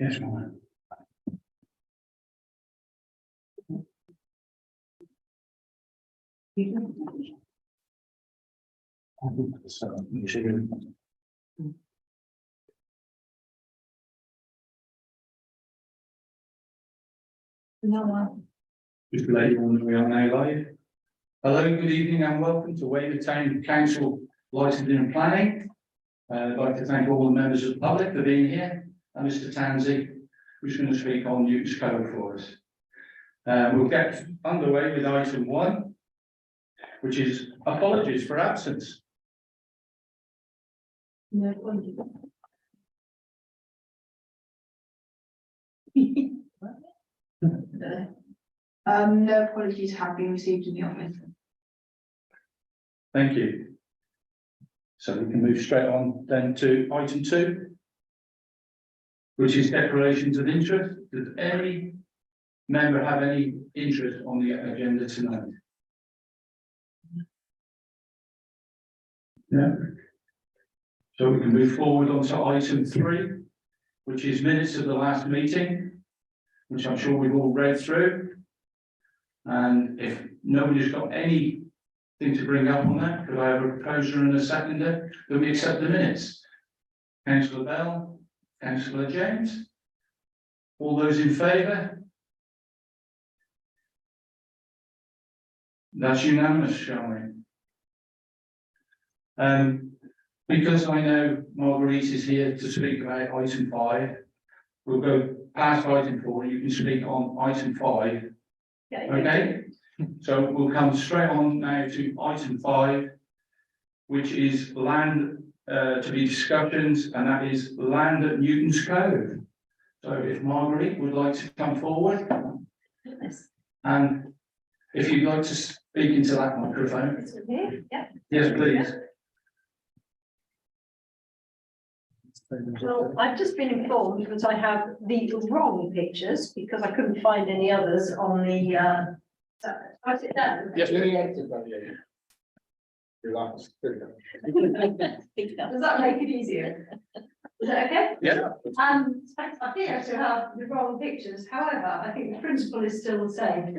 Yes, ma'am. Just to let you all know we are now live. Hello, good evening and welcome to Weymouth Town Council Licensing and Planning. I'd like to thank all the members of the public for being here and Mr. Tansey, who's going to speak on Newton's Code for us. We'll get underway with item 1, which is apologies for absence. No apologies. No apologies have been received in the office. Thank you. So we can move straight on then to item 2, which is declarations of interest. Does any member have any interest on the agenda tonight? No. So we can move forward on to item 3, which is minutes of the last meeting, which I'm sure we've all read through. And if nobody's got anything to bring up on that, could I have a proposer and a seconder that we accept the minutes? Councillor Bell, Councillor James, all those in favour? That's unanimous, shall we? Because I know Marguerite is here to speak about item 5, we'll go past item 4. You can speak on item 5. Okay, so we'll come straight on now to item 5, which is land to be discussions, and that is land at Newton's Cove. So if Marguerite would like to come forward, and if you'd like to speak into that microphone. Yes, please. Well, I've just been informed that I have the wrong pictures because I couldn't find any others on the. I sit down. Yes, Does that make it easier? Is that okay? Yeah. I appear to have the wrong pictures. However, I think the principle is still the same.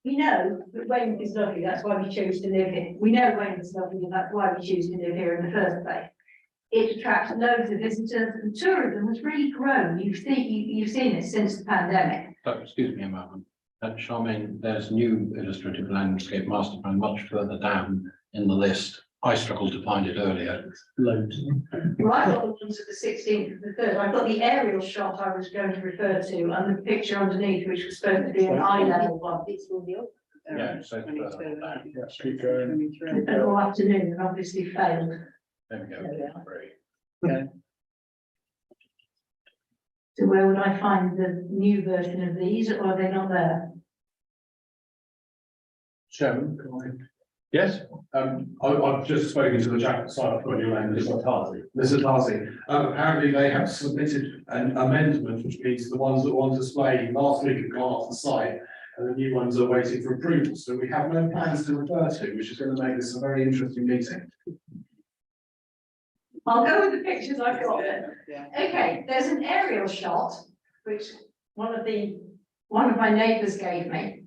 We know that Weymouth is lovely. That's why we choose to live here. We know Weymouth is lovely, and that's why we choose to live here in the first place. It attracts loads of visitors, and tourism has really grown. You've seen it since the pandemic. Oh, excuse me a moment. Charmaine, there's new illustrative landscape master plan much further down in the list. I struggled to find it earlier. Loads. Well, I've got the ones at the 16th of the 3rd. I've got the aerial shot I was going to refer to, and the picture underneath, which was supposed to be an eye level one. Yeah, so further down. Keep going. And all afternoon, and obviously failed. There we go. Great. So where would I find the new version of these, or are they not there? Chairman, can I? Yes. I've just spoken to the chap side. I've got your name, Mr. Tarzi. Apparently they have submitted an amendment, which means the ones that were on display last week have gone off the site, and the new ones are waiting for approval. So we have no plans to refer to, which is going to make this a very interesting meeting. I'll go with the pictures I've got. Okay, there's an aerial shot, which one of my neighbours gave me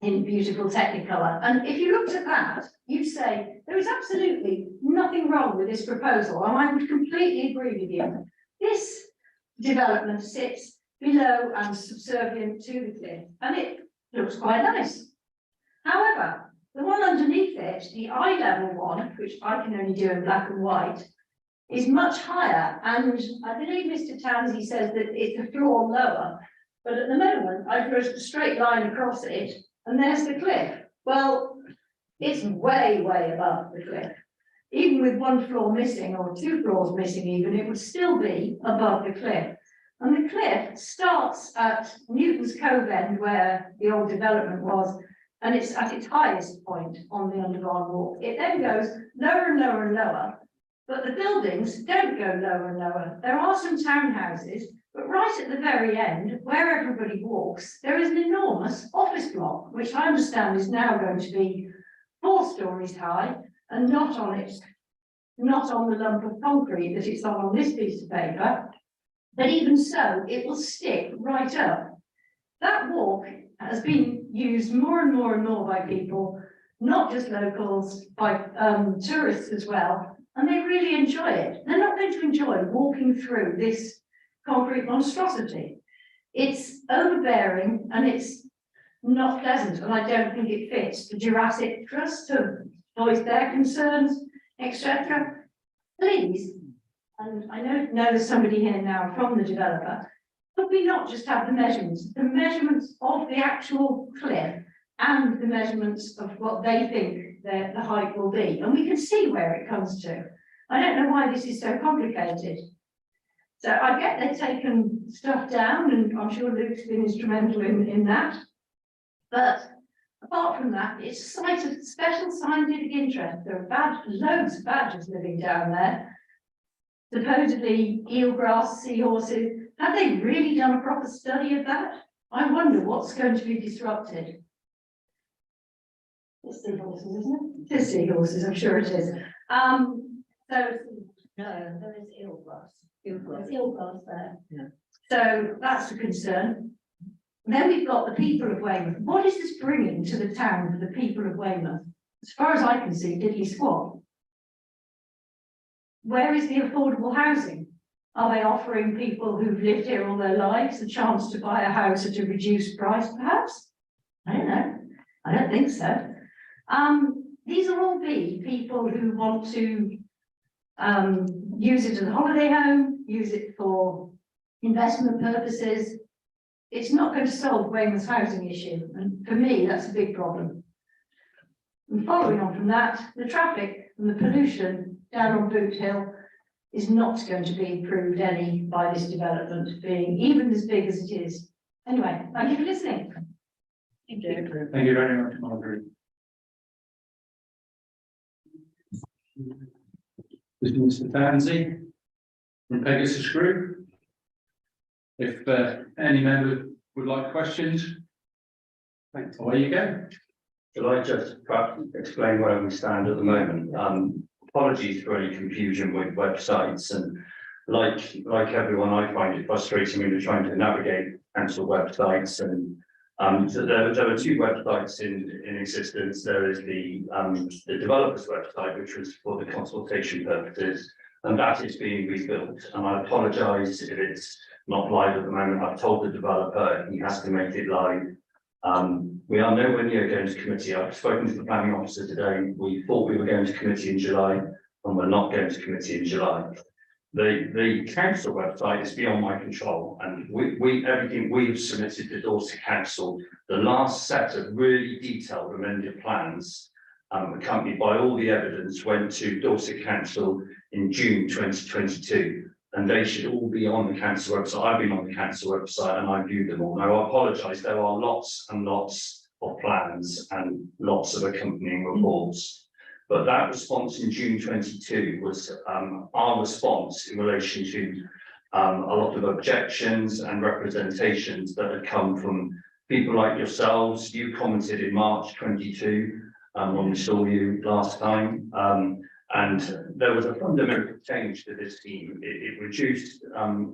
in beautiful Technicolor. And if you looked at that, you'd say there is absolutely nothing wrong with this proposal. And I would completely agree with you. This development sits below and subservient to the cliff, and it looks quite nice. However, the one underneath it, the eye level one, which I can only do in black and white, is much higher, and I believe Mr. Tansey says that it's a floor lower, but at the moment I drew a straight line across it, and there's the cliff. Well, it's way, way above the cliff. Even with one floor missing, or 2 floors missing even, it would still be above the cliff. And the cliff starts at Newton's Cove end, where the old development was, and it's at its highest point on the Underground Walk. It then goes lower and lower and lower. But the buildings don't go lower and lower. There are some townhouses, but right at the very end, where everybody walks, there is an enormous office block, which I understand is now going to be 4 stories high, and not on the lump of concrete that it's on this piece of paper, But even so, it will stick right up. That walk has been used more and more and more by people, not just locals, by tourists as well, and they really enjoy it. They're not going to enjoy walking through this concrete monstrosity. It's overbearing and it's not pleasant, and I don't think it fits the Jurassic Trust to voice their concerns, etc. Please, and I know there's somebody here now from the developer, could we not just have the measurements of the actual cliff and the measurements of what they think the height will be, and we can see where it comes to. I don't know why this is so complicated. So I get they've taken stuff down, and I'm sure Luke's been instrumental in that. But apart from that, it's a site of special scientific interest. There are loads of badgers living down there. Supposedly eelgrass, seahorses. Have they really done a proper study of that? I wonder what's going to be disrupted. It's seahorses, isn't it? It is seahorses, I'm sure it is. So no, there is eelgrass. There's eelgrass there. Yeah. So that's a concern. Then we've got the people of Weymouth. What is this bringing to the town for the people of Weymouth? As far as I can see, diddly squat. Where is the affordable housing? Are they offering people who've lived here all their lives a chance to buy a house at a reduced price, perhaps? I don't know. I don't think so. These will all be people who want to use it as a holiday home, use it for investment purposes. It's not going to solve Weymouth's housing issue, and for me, that's a big problem. And following on from that, the traffic and the pollution down on Boot Hill is not going to be improved any by this development, being even as big as it is. Anyway, thank you for listening. Thank you very much, Margaret. This is Mr. Tansey from Pegasus Group. If any member would like questions, away you go. Shall I just perhaps explain where we stand at the moment? Apologies for any confusion with websites, and like everyone, I find it frustrating when you're trying to navigate council websites. And so there are two websites in existence. There is the developers website, which was for the consultation purposes, and that is being rebuilt. And I apologise if it's not live at the moment. I've told the developer he has to make it live. We are nowhere near going to committee. I've spoken to the planning officer today. We thought we were going to committee in July, and we're not going to committee in July. The council website is beyond my control, and everything we've submitted to Dorset Council, the last set of really detailed amended plans, accompanied by all the evidence, went to Dorset Council in June 2022. And they should all be on the council website. I've been on the council website and I viewed them all. Now I apologise, there are lots and lots of plans and lots of accompanying reports. But that response in June 22 was our response in relation to a lot of objections and representations that had come from people like yourselves. You commented in March 22 when we saw you last time. And there was a fundamental change to this scheme. It reduced,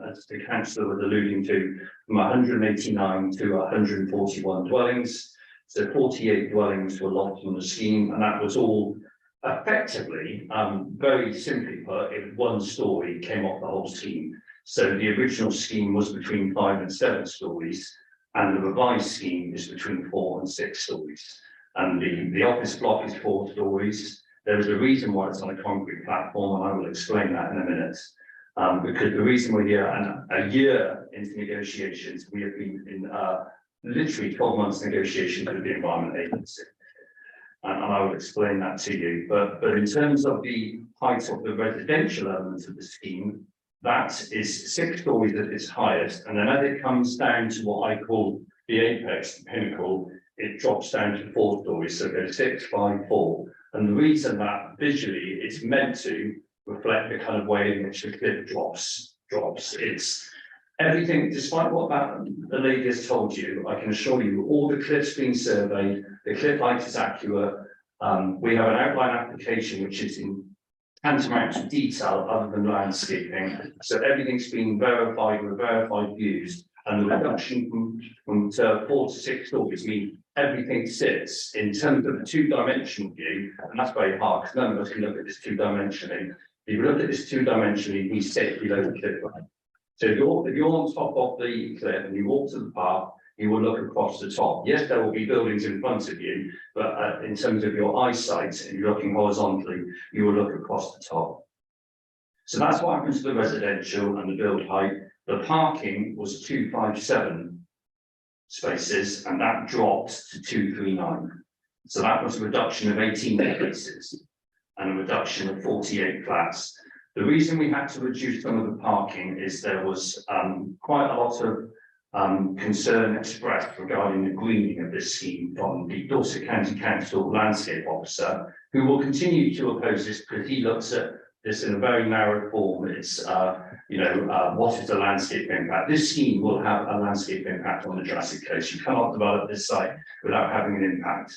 as the councillor was alluding to, from 189 to 141 dwellings. So 48 dwellings were lost from the scheme, and that was all effectively, very simply put, if one story came off the whole scheme. So the original scheme was between 5 and 7 stories, and the revised scheme is between 4 and 6 stories. And the office block is 4 stories. There is a reason why it's on a concrete platform, and I will explain that in a minute. Because the reason we're here, and a year into negotiations, we have been in literally 12 months negotiations with the Environment Agency. And I will explain that to you. But in terms of the height of the residential element of the scheme, that is 6 stories at its highest. And then as it comes down to what I call the apex, the pinnacle, it drops down to 4 stories. So it goes 6, 5, 4. And the reason that visually it's meant to reflect the kind of way in which the cliff drops. It's everything, despite what the lady has told you, I can assure you all the cliffs being surveyed, the cliff height is accurate. We have an outline application which is in tantamount to detail other than landscaping. So everything's been verified with verified views, and the reduction from 4 to 6 stories means everything sits in terms of the 2-dimensional view, and that's very hard because none of us can look at this 2-dimensionally. If you look at this 2-dimensionally, we sit below the cliff line. So if you're on top of the cliff and you walk to the park, you will look across the top. Yes, there will be buildings in front of you, but in terms of your eyesight, if you're looking horizontally, you will look across the top. So that's what happens to the residential and the build height. The parking was 257 spaces, and that dropped to 239. So that was a reduction of 18 spaces and a reduction of 48 flats. The reason we had to reduce some of the parking is there was quite a lot of concern expressed regarding the greening of this scheme from the Dorset County Council landscape officer, who will continue to oppose this because he looks at this in a very narrow form. It's what is the landscape impact? This scheme will have a landscape impact on the Jurassic Coast. You cannot develop this site without having an impact.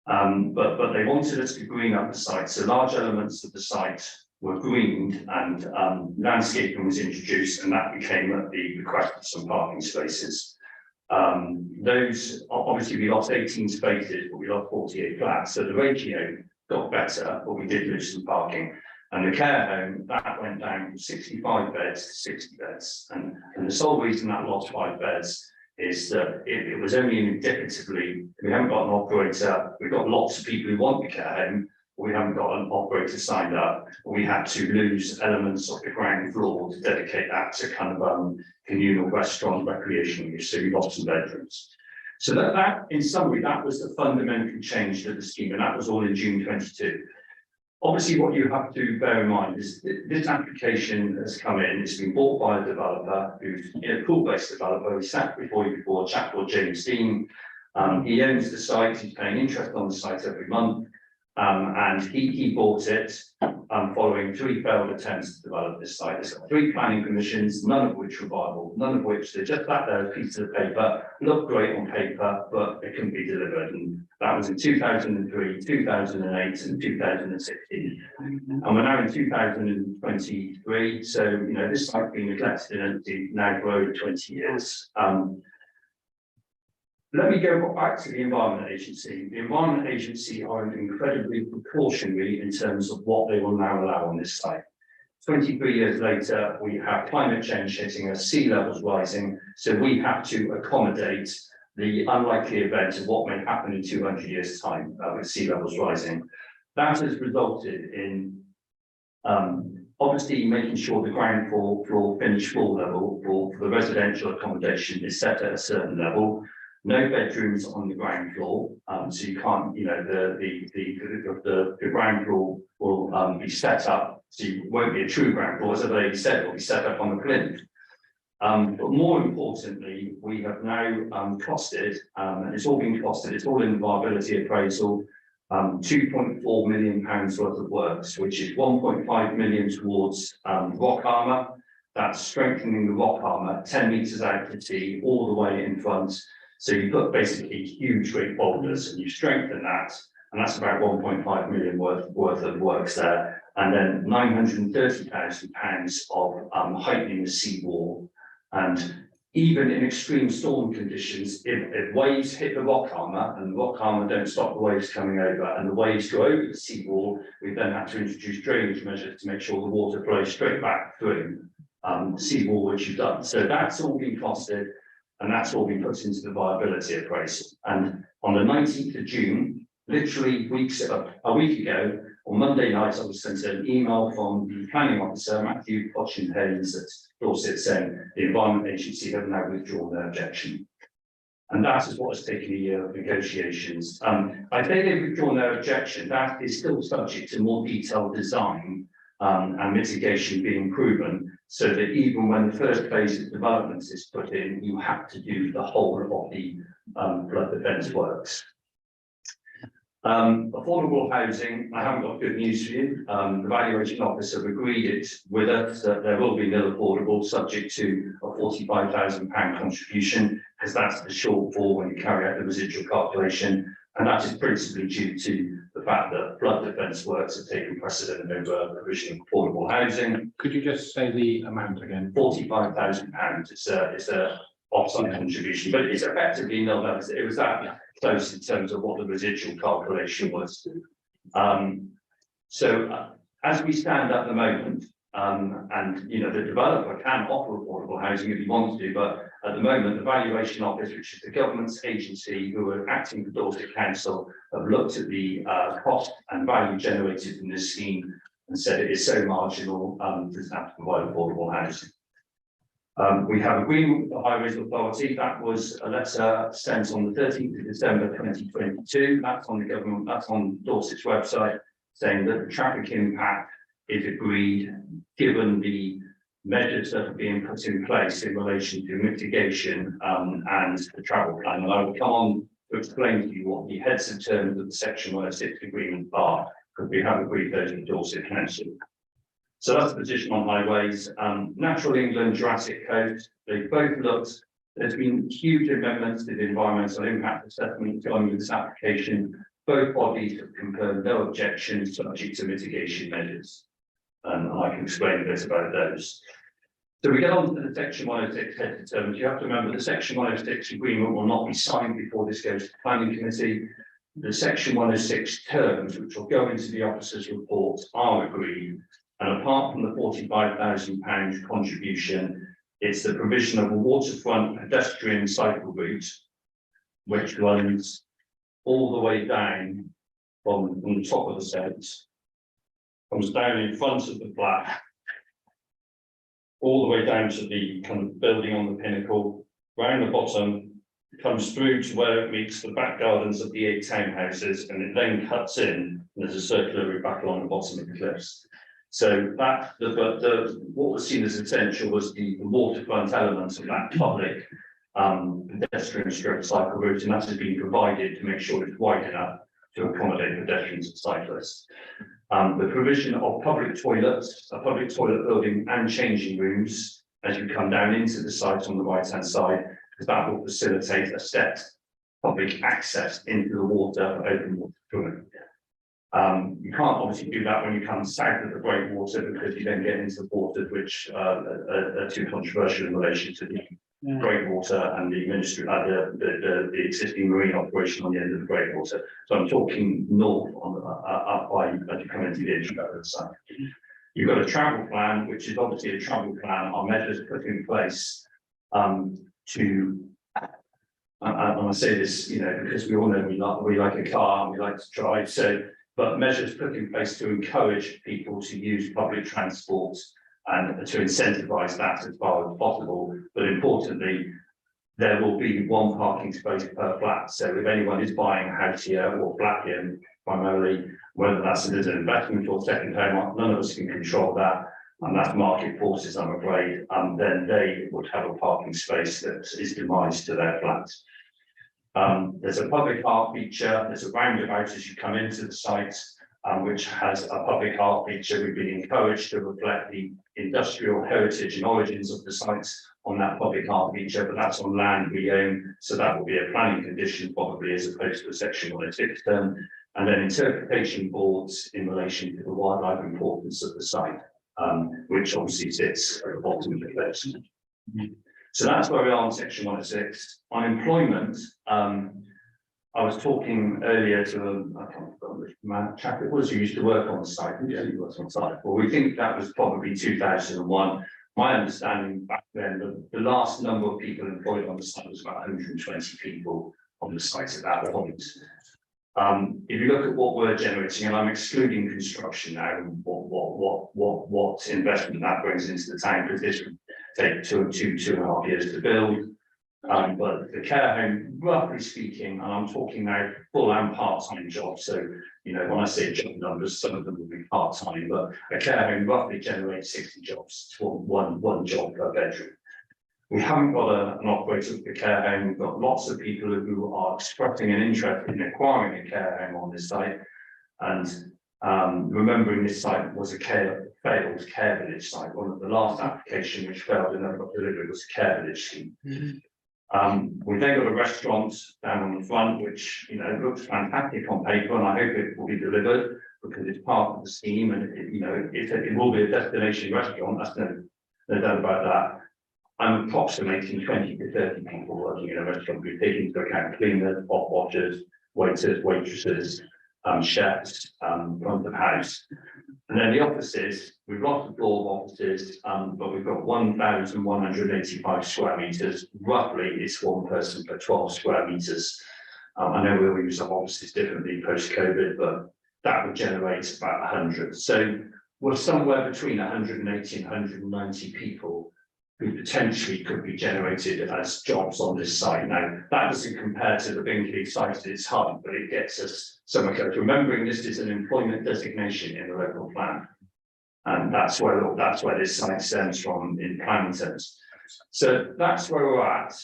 But they wanted us to green up the site, so large elements of the site were greened and landscaping was introduced, and that became at the request of some parking spaces. Those, obviously we lost 18 spaces, but we lost 48 flats, so the ratio got better, but we did lose some parking. And the care home, that went down from 65 beds to 60 beds. And the sole reason that lost 5 beds is that it was only indicatively, we haven't got an operator, we've got lots of people who want the care home, we haven't got an operator signed up. We had to lose elements of the ground floor to dedicate that to kind of communal restaurant recreation use. So we lost some bedrooms. So that in summary, that was the fundamental change to the scheme, and that was all in June 22. Obviously, what you have to bear in mind is this application has come in, it's been bought by a developer who's a pool-based developer. He sat before you before, a chap called James Dean. He owns the site, he's paying interest on the site every month. And he bought it following 3 failed attempts to develop this site. There's got 3 planning permissions, none of which were viable, none of which they're just sat there as pieces of paper, look great on paper, but it couldn't be delivered. And that was in 2003, 2008, and 2016. And we're now in 2023. So, this site's been neglected and empty now for over 20 years. Let me go back to the Environment Agency. The Environment Agency are incredibly precautionary in terms of what they will now allow on this site. 23 years later, we have climate change hitting us, sea levels rising, so we have to accommodate the unlikely event of what may happen in 200 years' time with sea levels rising. That has resulted in obviously making sure the ground floor finished floor level for the residential accommodation is set at a certain level. No bedrooms on the ground floor, so you can't, the ground floor will be set up, so it won't be a true ground floor, as the lady said, it will be set up on the plinth. But more importantly, we have now costed, and it's all been costed, it's all in the viability appraisal, £2.4 million worth of works, which is 1.5 million towards rock armour. That's strengthening the rock armour 10 metres out to sea, all the way in front. So you put basically huge great boulders and you strengthen that, and that's about 1.5 million worth of works there. And then £930,000 of heightening the seawall. And even in extreme storm conditions, if waves hit the rock armour and the rock armour don't stop the waves coming over and the waves go over the seawall, we then have to introduce drainage measures to make sure the water flows straight back through the seawall, which you've done. So that's all been costed. And that's all been put into the viability appraisal. And on the 19th of June, literally a week ago, on Monday night, I was sent an email from the planning officer, Matthew Haynes at Dorset, saying the Environment Agency have now withdrawn their objection. And that is what has taken a year of negotiations. I think they've withdrawn their objection. That is still subject to more detailed design and mitigation being proven, so that even when the first phase of development is put in, you have to do the whole of the flood defence works. Affordable housing, I haven't got good news for you. The valuation officer have agreed it with us that there will be nil affordable, subject to a £45,000 contribution, because that's the shortfall when you carry out the residual calculation, and that is principally due to the fact that flood defence works have taken precedent over provision of affordable housing. Could you just say the amount again? £45,000. It's a offside contribution, but it's effectively nil. It was that close in terms of what the residual calculation was. As we stand at the moment, and the developer can offer affordable housing if he wants to, but at the moment, the Valuation Office, which is the government's agency who are acting for Dorset Council, have looked at the cost and value generated in this scheme and said it is so marginal, doesn't have to provide affordable housing. We have agreement with the Highways Authority. That was a letter sent on the 13th of December 2022. That's on the government, that's on Dorset's website, saying that the traffic impact is agreed, given the measures that are being put in place in relation to mitigation and the travel plan. And I will come on to explain to you what the heads of terms of the Section 106 agreement are, because we have agreed those with Dorset Council. So that's the position on highways. Natural England, Jurassic Coast, they both looked. There's been huge amendments to the environmental impact assessment going with this application. Both bodies have confirmed no objection subject to mitigation measures. And I can explain a bit about those. So we get on to the Section 106 head of terms. You have to remember the Section 106 agreement will not be signed before this goes to the planning committee. The Section 106 terms, which will go into the officer's report, are agreed. And apart from the £45,000 contribution, it's the provision of a waterfront pedestrian cycle route, which runs all the way down from the top of the sets, comes down in front of the flat, all the way down to the kind of building on the pinnacle, round the bottom, comes through to where it meets the back gardens of the 8 townhouses, and it then cuts in, and there's a circular route back along the bottom of the cliffs. So that what was seen as essential was the waterfront element of that public pedestrian stroke cycle route, and that has been provided to make sure it's wide enough to accommodate pedestrians and cyclists. The provision of public toilets, a public toilet building and changing rooms as you come down into the site on the right hand side, because that will facilitate a stepped public access into the water for open water swimming. You can't obviously do that when you come south of the Breakwater, because you then get into the waters which are too controversial in relation to the Breakwater and the ministry, the existing marine operation on the end of the Breakwater. So I'm talking north on up by as you come into the introductory site. You've got a travel plan, which is obviously a travel plan. Our measures put in place to. And I say this, because we all know we like a car and we like to drive. So, but measures put in place to encourage people to use public transport and to incentivise that as far as possible. But importantly, there will be one parking space per flat. So if anyone is buying a house here or flat here, primarily, whether that's as an investment or second home, none of us can control that. And that's market forces, I'm afraid. Then they would have a parking space that is demised to their flat. There's a public art feature, there's a roundabout as you come into the site, which has a public art feature. We've been encouraged to reflect the industrial heritage and origins of the sites on that public art feature, but that's on land we own, so that will be a planning condition probably as opposed to a Section 106 term. And then interpretation boards in relation to the wildlife importance of the site, which obviously sits at the bottom of the list. So that's where we are on Section 106. On employment, I was talking earlier to I can't remember which chap it was who used to work on the site. He works on site. Well, we think that was probably 2001. My understanding back then, the last number of people employed on the site was about 120 people on the site at that point. If you look at what we're generating, and I'm excluding construction now, what investment that brings into the town, because this would take two and a half years to build. But the care home, roughly speaking, and I'm talking now full and part-time jobs. So, when I say job numbers, some of them will be part-time, but a care home roughly generates 60 jobs, one job per bedroom. We haven't got an operator of the care home. We've got lots of people who are expressing an interest in acquiring a care home on this site. And remembering this site was a failed care village site. One of the last application which failed and never got delivered was a care village scheme. We've then got a restaurant down on the front, which, you know, looks fantastic on paper, and I hope it will be delivered because it's part of the scheme, and it will be a destination restaurant. That's no doubt about that. I'm approximating 20 to 30 people working in a restaurant. We take into account cleaners, pot washers, waiters, waitresses, chefs, front of house. And then the offices, we've lost the floor of offices, but we've got 1,185 square meters. Roughly, it's one person per 12 square meters. I know we'll use our offices differently post-COVID, but that would generate about 100. So we're somewhere between 180 and 190 people who potentially could be generated as jobs on this site. Now, that doesn't compare to the Bingley site at its height, but it gets us somewhere close. Remembering this is an employment designation in the local plan. And that's where this site stems from in planning terms. So that's where we're at.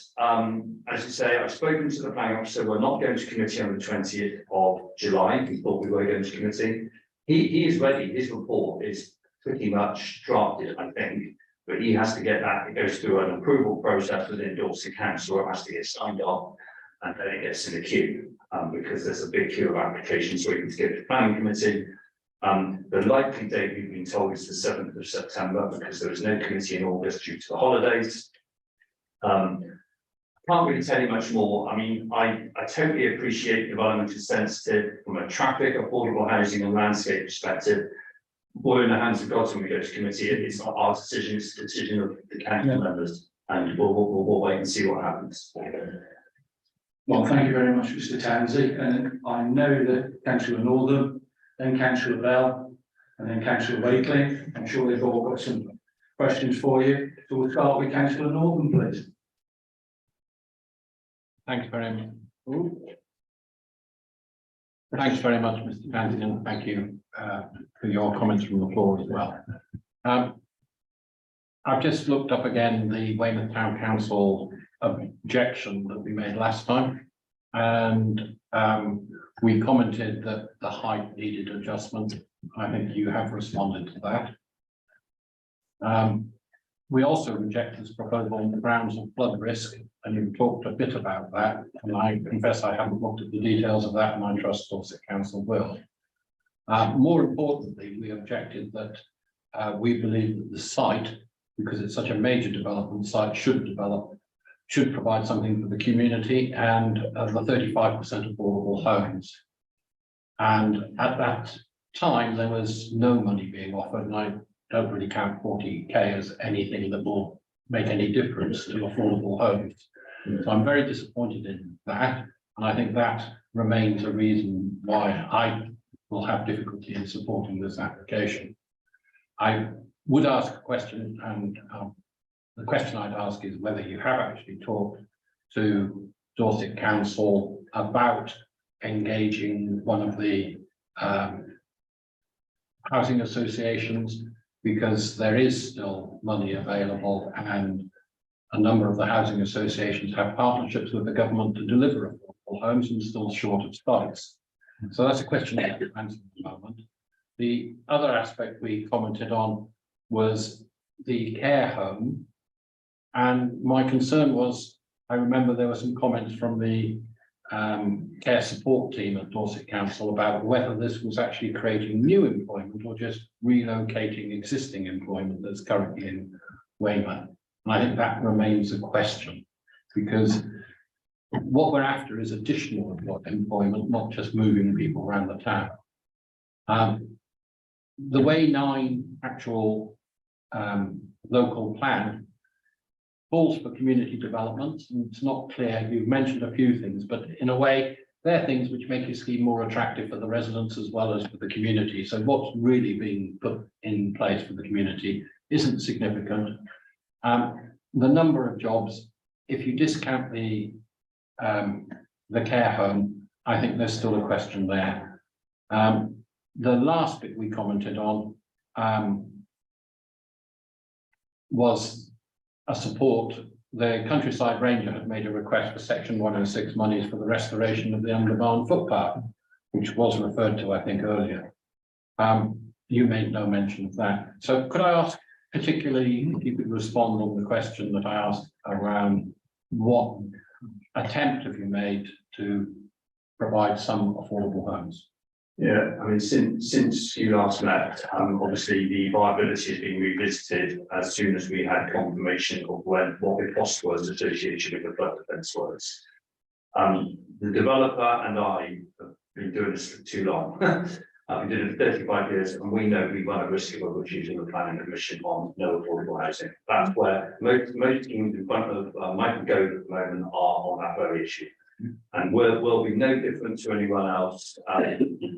As you say, I've spoken to the planning officer. We're not going to committee on the 20th of July. We thought we were going to committee. He is ready. His report is pretty much drafted, I think. But he has to get that, it goes through an approval process within Dorset Council, it has to get signed off, and then it gets in the queue, because there's a big queue of applications waiting to go to the planning committee. The likely date we've been told is the 7th of September, because there was no committee in August due to the holidays. Can't really tell you much more. I mean, I totally appreciate development is sensitive from a traffic, affordable housing and landscape perspective. We're in the hands of God when we go to committee. It's not our decision, it's the decision of the council members, and we'll wait and see what happens. Well, thank you very much, Mr. Townsend, and I know that Councillor Northern, then Councillor Bell, and then Councillor Wakeling, I'm sure they've all got some questions for you. So we'll start with Councillor Northern, please. Thanks very much. Thanks very much, Mr. Townsend, and thank you for your comments from the floor as well. I've just looked up again the Weymouth Town Council objection that we made last time, and we commented that the height needed adjustment. I think you have responded to that. We also rejected this proposal on the grounds of flood risk, and you've talked a bit about that, and I confess I haven't looked at the details of that, and I trust Dorset Council will. More importantly, we objected that we believe that the site, because it's such a major development site, should provide something for the community and the 35% affordable homes. And at that time, there was no money being offered, and I don't really count 40k as anything that will make any difference to affordable homes. So I'm very disappointed in that, and I think that remains a reason why I will have difficulty in supporting this application. I would ask a question, and the question I'd ask is whether you have actually talked to Dorset Council about engaging one of the housing associations, because there is still money available, and a number of the housing associations have partnerships with the government to deliver affordable homes and still short of sites. So that's a question I can answer at the moment. The other aspect we commented on was the care home. And my concern was, I remember there were some comments from the care support team at Dorset Council about whether this was actually creating new employment or just relocating existing employment that's currently in Weymouth. And I think that remains a question, because what we're after is additional employment, not just moving people around the town. The Way 9 actual local plan calls for community development, and it's not clear. You've mentioned a few things, but in a way, they're things which make your scheme more attractive for the residents as well as for the community. So what's really being put in place for the community isn't significant. The number of jobs, if you discount the care home, I think there's still a question there. The last bit we commented on was a support. The Countryside Ranger had made a request for Section 106 monies for the restoration of the Underbarn footpath, which was referred to, I think, earlier. You made no mention of that. So could I ask, particularly, if you could respond on the question that I asked around what attempt have you made to provide some affordable homes? Yeah, I mean, since you last met, obviously the viability has been revisited as soon as we had confirmation of what the cost was associated with the flood defence works. The developer and I have been doing this for too long. I've been doing it for 35 years, and we know we run a risk of refusing the planning permission on no affordable housing. That's where most teams in front of Michael Gove at the moment are on that very issue. And we'll be no different to anyone else,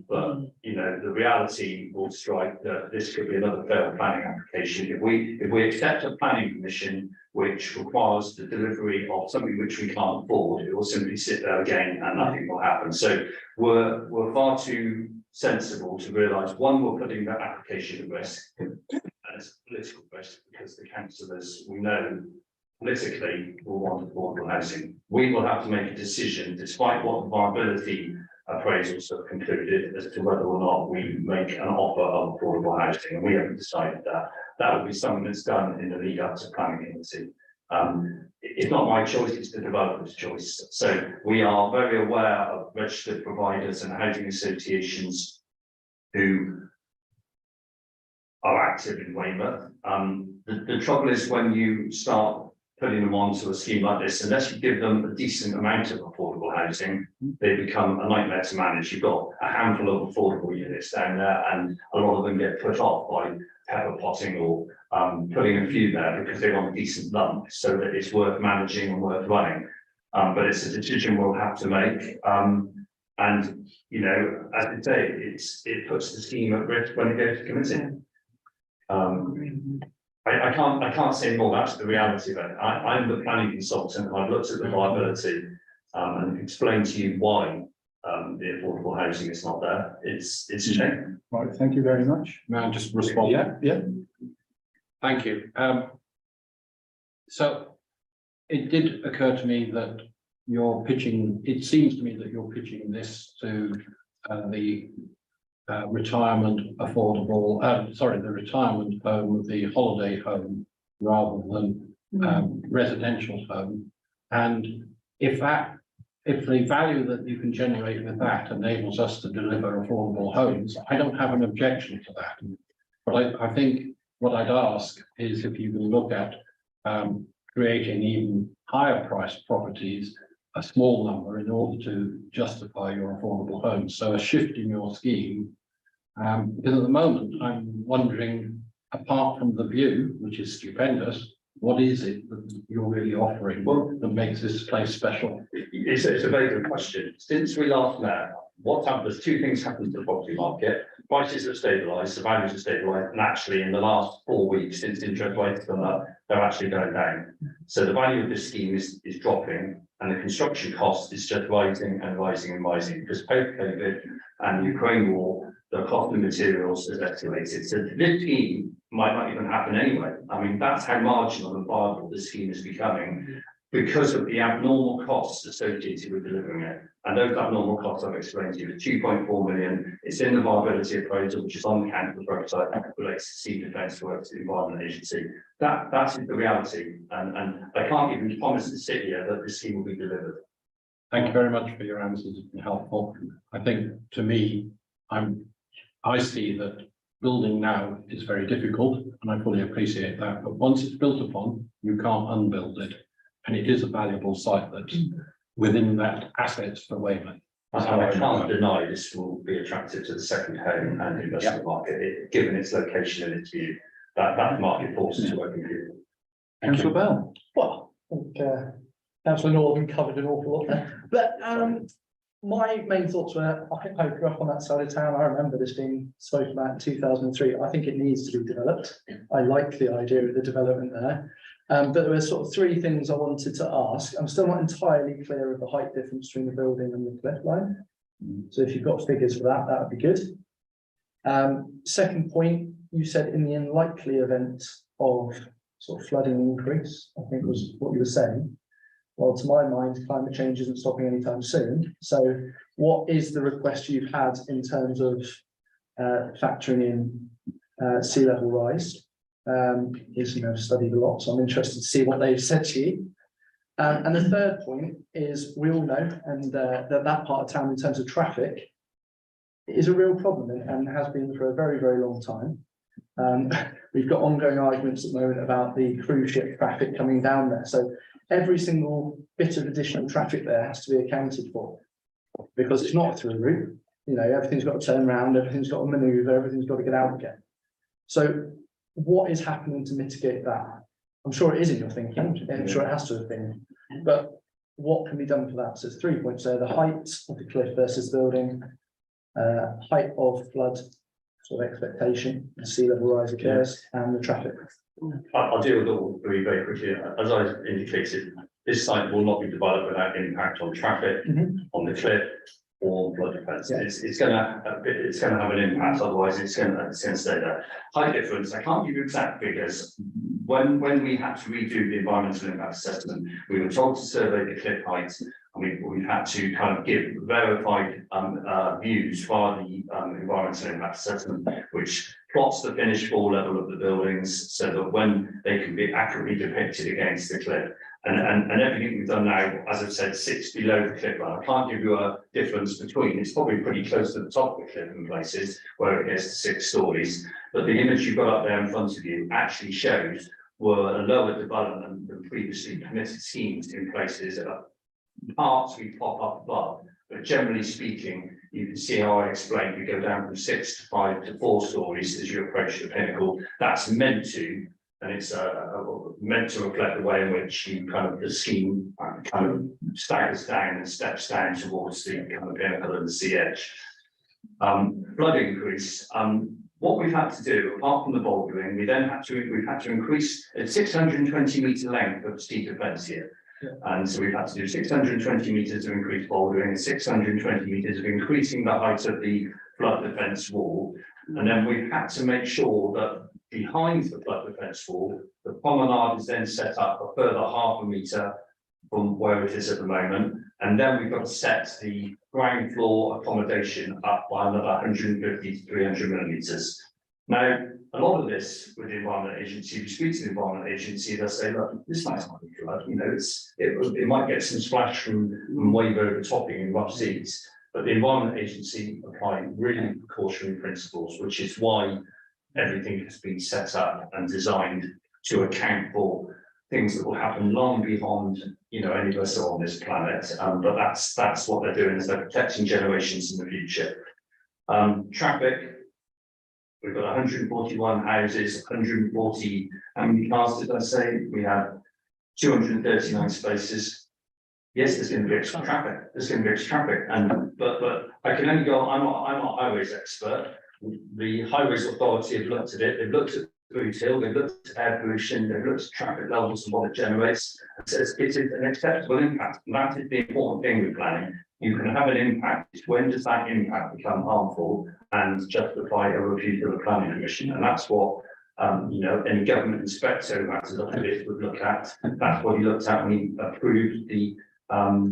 but you know, the reality will strike that this could be another failed planning application. If we accept a planning permission which requires the delivery of something which we can't afford, it will simply sit there again and nothing will happen. So we're far too sensible to realise, one, we're putting that application at risk, and it's a political risk because the councillors, we know politically will want affordable housing. We will have to make a decision, despite what the viability appraisals have concluded, as to whether or not we make an offer of affordable housing. And we haven't decided that. That will be something that's done in the lead up to planning committee. It's not my choice, it's the developer's choice. So we are very aware of registered providers and housing associations who are active in Weymouth. The trouble is when you start putting them onto a scheme like this, unless you give them a decent amount of affordable housing, they become a nightmare to manage. You've got a handful of affordable units down there, and a lot of them get put off by pepper potting or putting a few there because they want a decent lump, so that it's worth managing and worth running. But it's a decision we'll have to make. And you know, as I say, it puts the scheme at risk when it goes to committee. I can't say more. That's the reality of it. I'm the planning consultant, and I've looked at the viability and explained to you why the affordable housing is not there. It's a shame. Right, thank you very much. May I just respond? Yeah. Thank you. So it did occur to me that you're pitching, it seems to me that you're pitching this to the retirement affordable, the retirement home, the holiday home, rather than residential home. And if the value that you can generate with that enables us to deliver affordable homes, I don't have an objection to that. But I think what I'd ask is if you can look at creating even higher priced properties, a small number, in order to justify your affordable homes. So a shift in your scheme, because at the moment I'm wondering, apart from the view, which is stupendous, what is it that you're really offering that makes this place special? It's a very good question. Since we last met, what's happened? There's two things happened to the property market. Prices have stabilised, the values have stabilised, and actually in the last 4 weeks since interest rates have gone up, they're actually going down. So the value of this scheme is dropping, and the construction cost is just rising and rising and rising, because post-COVID and the Ukraine war, the cost of materials has escalated. So this scheme might not even happen anyway. I mean, that's how marginal and viable this scheme is becoming because of the abnormal costs associated with delivering it. And those abnormal costs I've explained to you, the 2.4 million, it's in the viability appraisal, which is on the council's website, relates to sea defence work to the Environment Agency. That's the reality. And I can't even promise to sit here that this scheme will be delivered. Thank you very much for your answers. It's been helpful. I think, to me, I see that building now is very difficult, and I fully appreciate that. But once it's built upon, you can't unbuild it. And it is a valuable site that's within that assets for Weymouth. I can't deny this will be attractive to the second home and investment market, given its location and its view. That market forces to work in people. Councillor Bell. Well, I think Councillor Northern covered an awful lot there. But my main thoughts were, I grew up on that side of town. I remember this being spoken about in 2003. I think it needs to be developed. I like the idea of the development there. But there were sort of three things I wanted to ask. I'm still not entirely clear of the height difference between the building and the cliff line. So if you've got figures for that, that would be good. Second point, you said in the unlikely event of sort of flooding increase, I think was what you were saying. Well, to my mind, climate change isn't stopping anytime soon. So what is the request you've had in terms of factoring in sea level rise? Is, I've studied a lot, so I'm interested to see what they've said to you. And the third point is, we all know, and that part of town in terms of traffic is a real problem and has been for a very, very long time. We've got ongoing arguments at the moment about the cruise ship traffic coming down there. So every single bit of additional traffic there has to be accounted for, because it's not a through route. You know, everything's got to turn around, everything's got to manoeuvre, everything's got to get out again. So what is happening to mitigate that? I'm sure it is in your thinking, and I'm sure it has to have been, but what can be done for that? So there's 3 points there: the height of the cliff versus building, height of flood sort of expectation, the sea level rise occurs, and the traffic. I'll deal with all three very quickly. As I indicated, this site will not be developed without impact on traffic, on the cliff, or flood defence. Yeah. It's gonna have an impact, otherwise it's gonna stay there. Height difference, I can't give you exact figures. When we had to redo the environmental impact assessment, we were told to survey the cliff height, and we had to kind of give verified views via the environmental impact assessment, which plots the finished floor level of the buildings so that when they can be accurately depicted against the cliff. And everything we've done now, as I've said, sits below the cliff line. I can't give you a difference between. It's probably pretty close to the top of the cliff in places where it gets to 6 stories. But the image you've got up there in front of you actually shows were a lower development than previously permitted schemes in places. Parts we pop up above, but generally speaking, you can see how I explained, we go down from 6 to 5 to 4 stories as you approach the pinnacle. That's meant to, and it's meant to reflect the way in which you the scheme kind of staggers down and steps down towards the kind of pinnacle and the sea edge. Flood increase. What we've had to do, apart from the bouldering, we've had to increase a 620 metre length of steep fence here. Yeah. And so we've had to do 620 metres of increased bouldering and 620 metres of increasing the height of the flood defence wall. And then we've had to make sure that behind the flood defence wall, the promenade is then set up a further ½ metre from where it is at the moment. And then we've got to set the ground floor accommodation up by another 150 to 300 millimetres. Now, a lot of this with the Environment Agency, if you speak to the Environment Agency, they'll say, look, this might not be flood, you know, it might get some splash from wave overtopping in rough seas, but the Environment Agency apply really precautionary principles, which is why everything has been set up and designed to account for things that will happen long beyond, you know, any of us are on this planet. But that's what they're doing, is they're protecting generations in the future. Traffic. We've got 141 houses, 140, how many cars did I say? We have 239 spaces. Yes, there's going to be extra traffic. There's going to be extra traffic. But I can only go, I'm not a highways expert. The Highways Authority have looked at it. They've looked at Boot Hill, they've looked at air pollution, they've looked at traffic levels and what it generates. It says it's an acceptable impact. And that is the important thing with planning. You can have an impact. When does that impact become harmful and justify a review of the planning commission? And that's what you know, any government inspector who had to look at it would look at. That's what he looked at when he approved the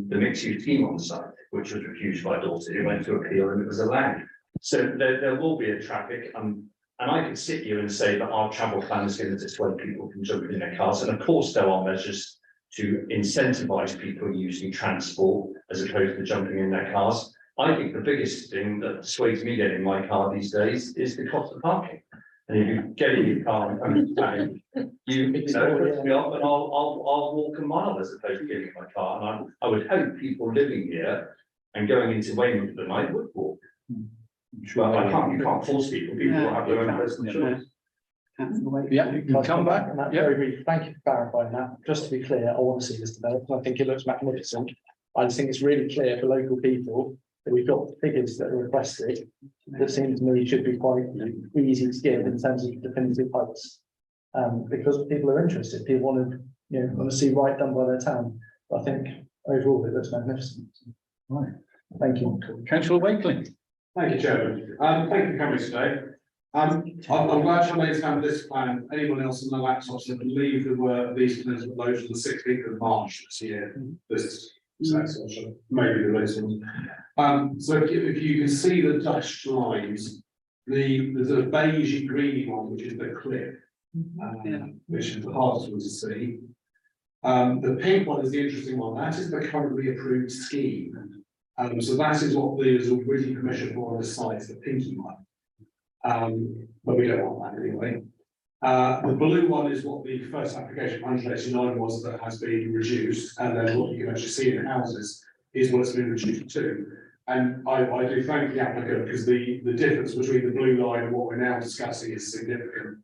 mixed-use scheme on the site, which was refused by Dorset. It went to appeal and it was allowed. So there will be a traffic. And I could sit here and say that our travel plan is going to dissuade people from jumping in their cars. And of course, there are measures to incentivise people using transport as opposed to jumping in their cars. I think the biggest thing that dissuades me getting in my car these days is the cost of parking. And if you get in your car and come to town, you know, puts me off and I'll walk a mile as opposed to getting in my car. And I would hope people living here and going into Weymouth for the night would walk. Well, you can't force people. People will have their own personal choice. Yeah, you can come back. Very brief. Thank you for clarifying that. Just to be clear, I want to see this developed. I think it looks magnificent. I just think it's really clear for local people that we've got figures that are requested that seem to me should be quite easy to give in terms of definitive heights. Because people are interested. People want to see right done by their town. But I think overall it looks magnificent. Right. Thank you. Councillor Wakeling. Thank you, Chairman. Thank you for coming today. I'm glad you laid down this plan. Anyone else on the laptops, I believe there were these plans were loaded on the 16th of March this year. Maybe the latest one. So if you can see the dashed lines, there's a beige greeny one, which is the cliff, which is the hardest one to see. The pink one is the interesting one. That is the currently approved scheme. So that is what there is already permission for on the site, the pinky one. But we don't want that anyway. The blue one is what the first application 189 was that has been reduced, and then what you can actually see in houses is what it's been reduced to. And I do thank the applicant because the difference between the blue line and what we're now discussing is significant.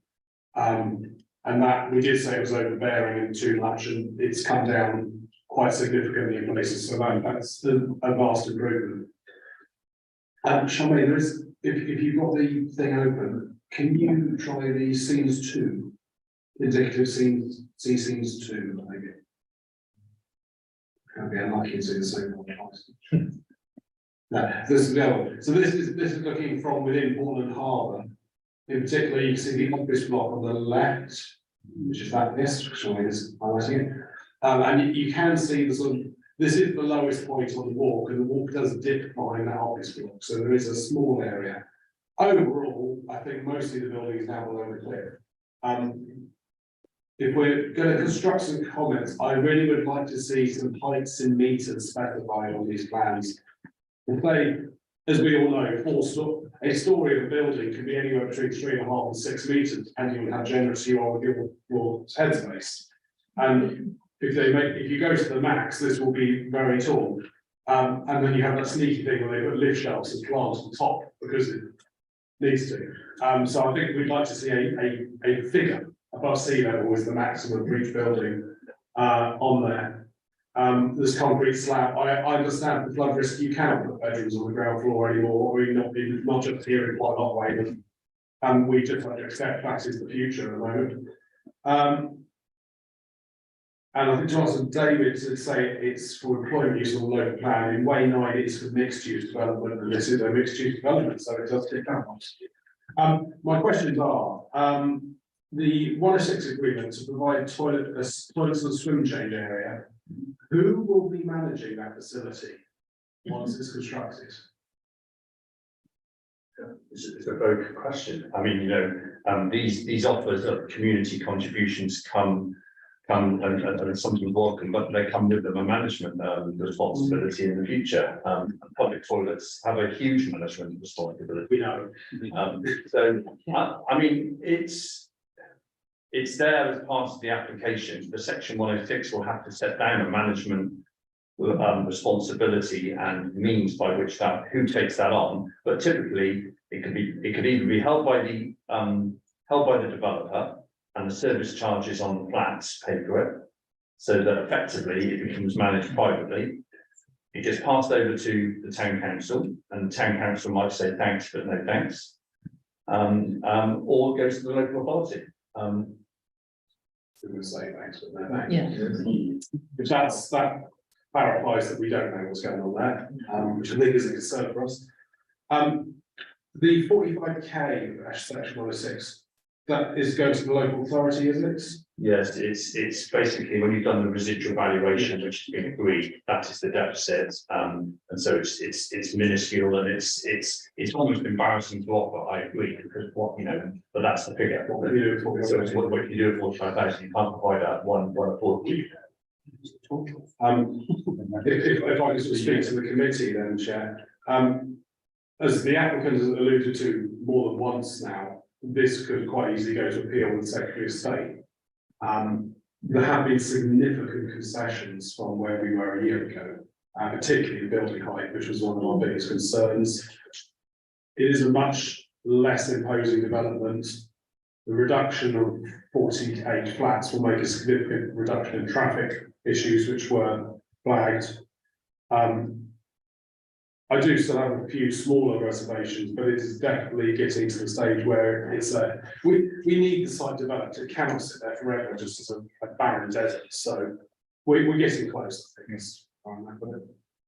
And that we did say it was overbearing and too much, and it's come down quite significantly in places. So that's a vast improvement. Charmaine, there is, if you've got the thing open, can you try the scenes 2? Indicative scenes, see scenes 2, maybe. Can't be unlucky to see the same one twice. No, this is the other one. So this is looking from within Portland Harbour. In particular, you can see the office block on the left, which is that this, Charmaine is highlighting it. And you can see the sort of, this is the lowest point on the walk, and the walk does dip behind that office block. So there is a small area. Overall, I think mostly the building is now below the cliff. If we're going to construct some comments, I really would like to see some heights in meters specified on these plans. If they, as we all know, a story of a building can be anywhere between 3.5 and 6 meters, depending on how generous you are with your headspace. And if you go to the max, this will be very tall. And then you have that sneaky thing where they put lift shelves as plants on top because it needs to. So I think we'd like to see a figure above sea level is the maximum for each building on there. This concrete slab, I understand the flood risk, you cannot put bedrooms on the ground floor anymore, or not just here in quite a lot of ways. We just have to accept that is the future at the moment. And I think to answer David to say it's for employment use on the local plan, in Way 9 it's for mixed use development, and this is a mixed use development, so it does tick that one. My questions are, the 106 agreement to provide toilets and swim change area, who will be managing that facility once it's constructed? It's a very good question. I mean, these offers of community contributions come and something welcome, but they come with them a management responsibility in the future. Public toilets have a huge management responsibility. We know. So I mean, it's there as part of the application. The section 106 will have to set down a management responsibility and means by which who takes that on. But typically, it could either be held by the developer, and the service charges on the flats pay for it, so that effectively it becomes managed privately. It gets passed over to the town council, and the town council might say thanks, but no thanks, or it goes to the local authority. We'll say thanks, but no thanks. Yeah. Which that clarifies that we don't know what's going on there, which I think is a concern for us. The 45K section 106. That is going to the local authority, is it? Yes, it's basically when you've done the residual valuation, which has been agreed, that is the deficit, and so it's minuscule, and it's almost embarrassing to offer. I agree, because but that's the figure. What can you do for So what you do with 45,000, you can't provide that one fourth. If I could sort of speak to the committee then, Chair, as the applicant has alluded to more than once now, this could quite easily go to appeal with the Secretary of State. There have been significant concessions from where we were a year ago, particularly building height, which was one of our biggest concerns. It is a much less imposing development. The reduction of 48 flats will make a significant reduction in traffic issues which were flagged. I do still have a few smaller reservations, but it is definitely getting to the stage where it's we need the site developed. It cannot sit there forever just as a barren desert. So we're getting close, I think.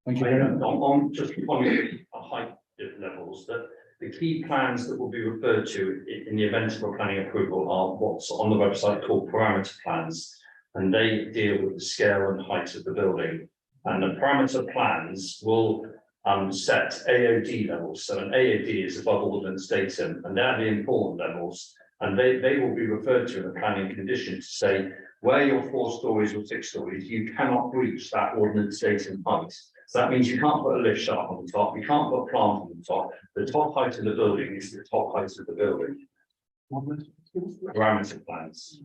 Thank you very much. On just on the height levels, that the key plans that will be referred to in the event of a planning approval are what's on the website called parameter plans, and they deal with the scale and height of the building. And the parameter plans will set AOD levels. So an AOD is above ordnance datum, and they're the important levels. And they will be referred to in the planning condition to say, where you're 4 stories or 6 stories, you cannot breach that ordinance stating height. So that means you can't put a lift shaft on the top, you can't put a plant on the top. The top height of the building is the top height of the building. Parameter plans.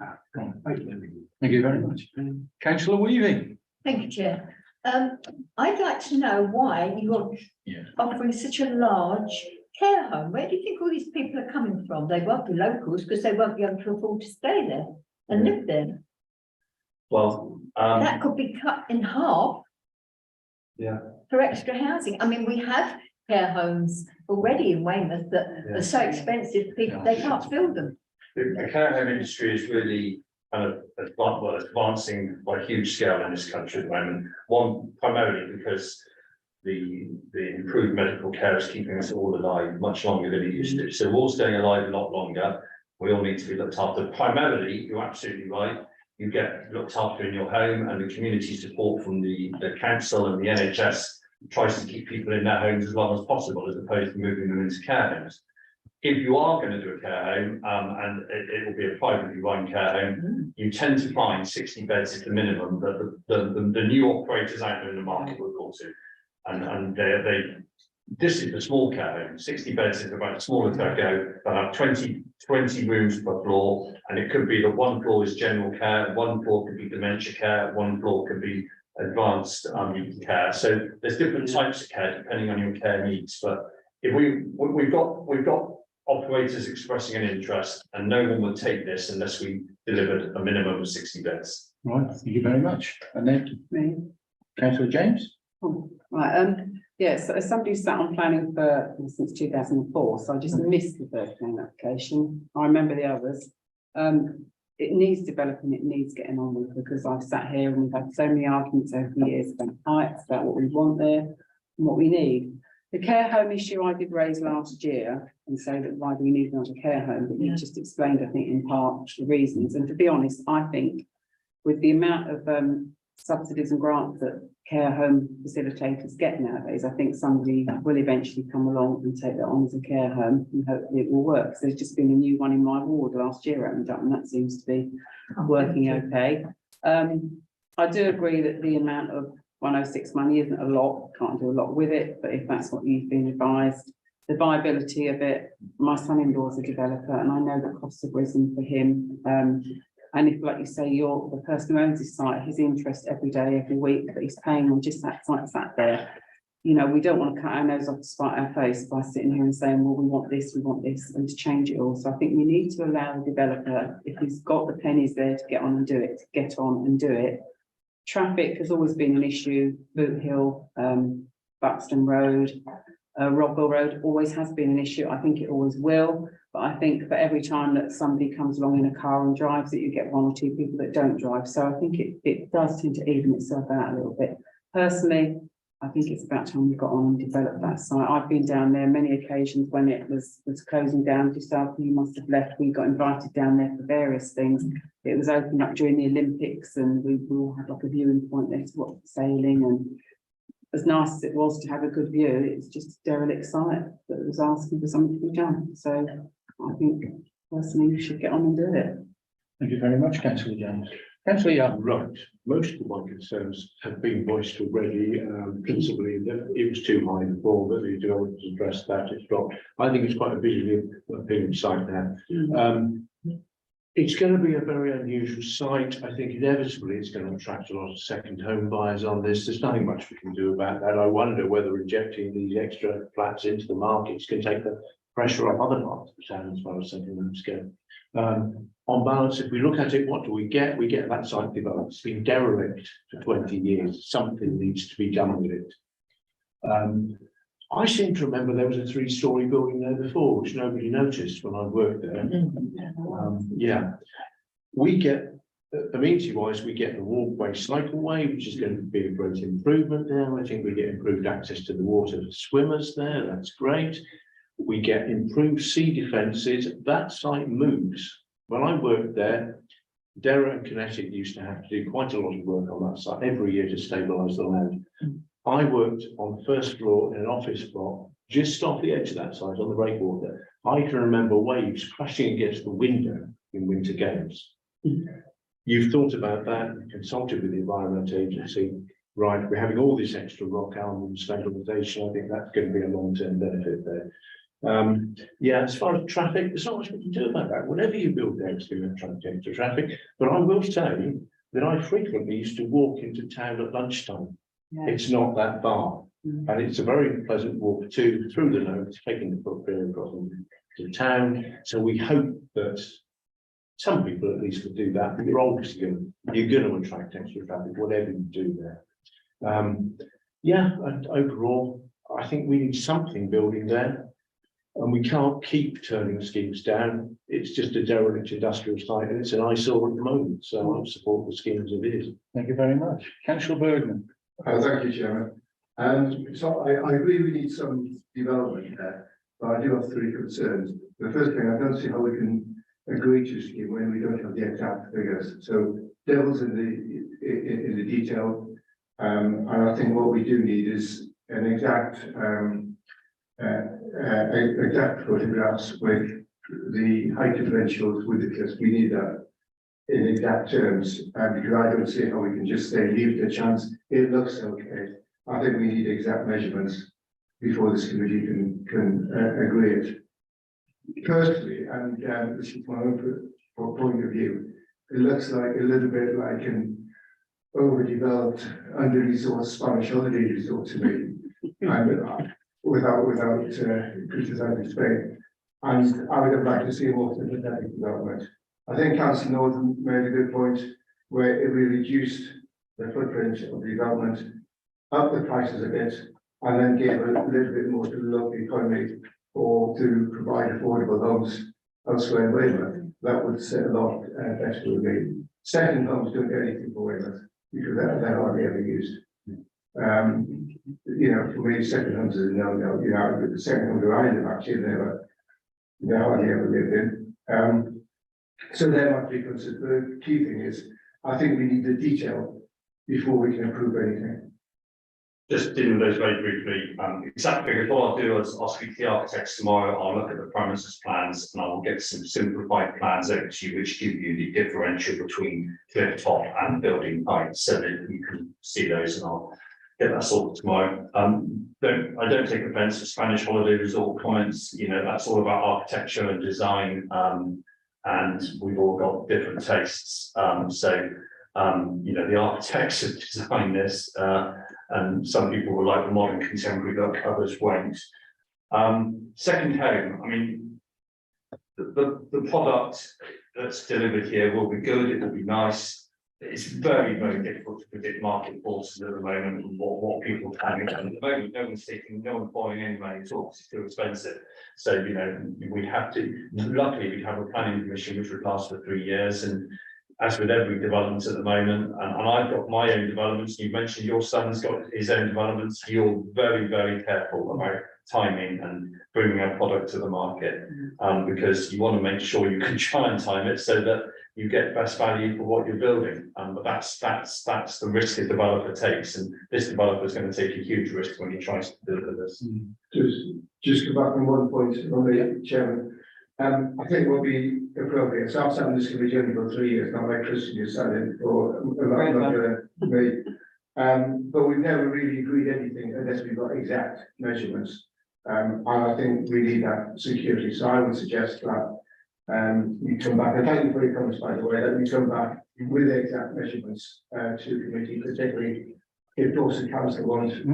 Thank you very much. Councillor Weaving. Thank you, Chair. I'd like to know why you're offering such a large care home. Where do you think all these people are coming from? They won't be locals because they won't be able to afford to stay there and live there. Well, That could be cut in half. Yeah. For extra housing. I mean, we have care homes already in Weymouth that are so expensive, people, they can't fill them. the care home industry is really kind of advancing by a huge scale in this country at the moment. One, primarily because the improved medical care is keeping us all alive much longer than it used to. So we're all staying alive a lot longer. We all need to be looked after. Primarily, you're absolutely right. You get looked after in your home, and the community support from the council and the NHS tries to keep people in their homes as long as possible, as opposed to moving them into care homes. If you are going to do a care home, and it will be a privately run care home, you tend to find 60 beds is the minimum that the new operators out there in the market will go to. And this is the small care home. 60 beds is about as small as they go. They'll have 20 rooms per floor, and it could be that one floor is general care, one floor could be dementia care, one floor could be advanced care. So there's different types of care depending on your care needs. But if we've got operators expressing an interest, and no one would take this unless we delivered a minimum of 60 beds. Right, thank you very much. And then Councillor James. Oh, right, yes, as somebody who's sat on planning for since 2004, so I just missed the first plan application. I remember the others. It needs developing, it needs getting on with, because I've sat here and we've had so many arguments over the years about heights, about what we want there and what we need. The care home issue I did raise last year and say that why do we need another care home, but you just explained, I think, in part the reasons. And to be honest, I think with the amount of subsidies and grants that care home facilitators get nowadays, I think somebody will eventually come along and take that on as a care home, and hopefully it will work. So there's just been a new one in my ward last year opened up, and that seems to be working okay. I do agree that the amount of 106 money isn't a lot, can't do a lot with it, but if that's what you've been advised, the viability of it, my son-in-law is a developer, and I know the costs have risen for him. And if, like you say, you're the person who owns his site, his interest every day, every week that he's paying on just that site sat there, you know, we don't want to cut our nose off to spite our face by sitting here and saying, well, we want this, and to change it all. So I think we need to allow the developer, if he's got the pennies there to get on and do it, to get on and do it. Traffic has always been an issue. Boot Hill, Buxton Road, Rockville Road always has been an issue. I think it always will. But I think for every time that somebody comes along in a car and drives it, you get 1 or 2 people that don't drive. So I think it does tend to even itself out a little bit. Personally, I think it's about time we got on and developed that site. I've been down there many occasions when it was closing down. Yourself, you must have left. We got invited down there for various things. It was opened up during the Olympics, and we all had like a viewing point there to watch the sailing. And as nice as it was to have a good view, it's just a derelict site that was asking for something to be done. So I think personally you should get on and do it. Thank you very much, Councillor James. Councillor Young. Right, most of my concerns have been voiced already, principally that it was too high before, but the developers addressed that, it's dropped. I think it's quite a visually appealing site there. It's going to be a very unusual site. I think inevitably it's going to attract a lot of second home buyers on this. There's nothing much we can do about that. I wonder whether injecting these extra flats into the markets can take the pressure off other parts of the town as far as second homes go. On balance, if we look at it, what do we get? We get that site developed. It's been derelict for 20 years. Something needs to be done with it. I seem to remember there was a 3-story building there before, which nobody noticed when I worked there. Yeah, we get, amenity-wise, we get the walkway cycleway, which is going to be a great improvement there. I think we get improved access to the water for swimmers there. That's great. We get improved sea defences. That site moves. When I worked there, Derra and Kinetic used to have to do quite a lot of work on that site every year to stabilise the land. I worked on the first floor in an office block just off the edge of that site on the breakwater. I can remember waves crashing against the window in winter games. You've thought about that, consulted with the Environment Agency, right, we're having all this extra rock almond stabilisation, I think that's going to be a long-term benefit there. Yeah, as far as traffic, there's not much we can do about that. Whatever you build there is going to attract extra traffic. But I will say that I frequently used to walk into town at lunchtime. It's not that far. And it's a very pleasant walk through the nodes, taking the footbridge across to town. So we hope that some people at least will do that. But you're obviously going to attract extra traffic, whatever you do there. Yeah, and overall, I think we need something building there. And we can't keep turning schemes down. It's just a derelict industrial site and it's an eyesore at the moment. So I support the scheme as it is. Thank you very much. Councillor Bergman. Thank you, Chairman. So I agree we need some development there, but I do have three concerns. The first thing, I don't see how we can agree to a scheme when we don't have the exact figures. So devil's in the detail. And I think what we do need is an exact photographs with the height differentials with the cliffs. We need that in exact terms, because I don't see how we can just say leave it a chance. It looks okay. I think we need exact measurements before this committee can agree it. Firstly, and this is my own point of view, it looks like a little bit like an overdeveloped, under-resourced Spanish holiday resort to me. And without criticising Spain, and I would have liked to see a more sympathetic development. I think Councillor Northern made a good point where if we reduced the footprint of the development, up the prices a bit, and then gave a little bit more to the local economy or to provide affordable homes elsewhere in Weymouth, that would sit a lot better with me. Second homes don't get anything for Weymouth because they're hardly ever used. You know, for me, second homes is no. You know, the second homes where I live actually never hardly ever lived in. So there might be concerns. The key thing is, I think we need the detail before we can approve anything. Just dealing with those very briefly, exactly what I'll do is I'll speak to the architects tomorrow, I'll look at the premises plans and I will get some simplified plans over to you which give you the differential between cliff top and building height so that you can see those, and I'll get that sorted tomorrow. I don't take offence to Spanish holiday resort comments, you know, that's all about architecture and design, and we've all got different tastes. You know, the architects have designed this, and some people will like the modern contemporary look, others won't. Second home, I mean, the product that's delivered here will be good, it will be nice. It's very, very difficult to predict market forces at the moment and what people are planning. At the moment, no one's borrowing any money at all, it's too expensive. So, you know, we have to, luckily we have a planning commission which would last for 3 years, and as with every development at the moment, and I've got my own developments, you mentioned your son's got his own developments, you're very, very careful about timing and bringing a product to the market, because you want to make sure you can try and time it so that you get best value for what you're building. But that's the risk a developer takes, and this developer is going to take a huge risk when he tries to deliver this. Just come back on one point on the Chairman. I think what would be appropriate. So I've sat in this committee only for 3 years, not like Christian, you sat in for a lot longer than me. But we've never really agreed anything unless we've got exact measurements. And I think we need that security. So I would suggest that you come back, and thank you for your comments, by the way, that we come back with exact measurements to the committee, particularly if Dorset Council want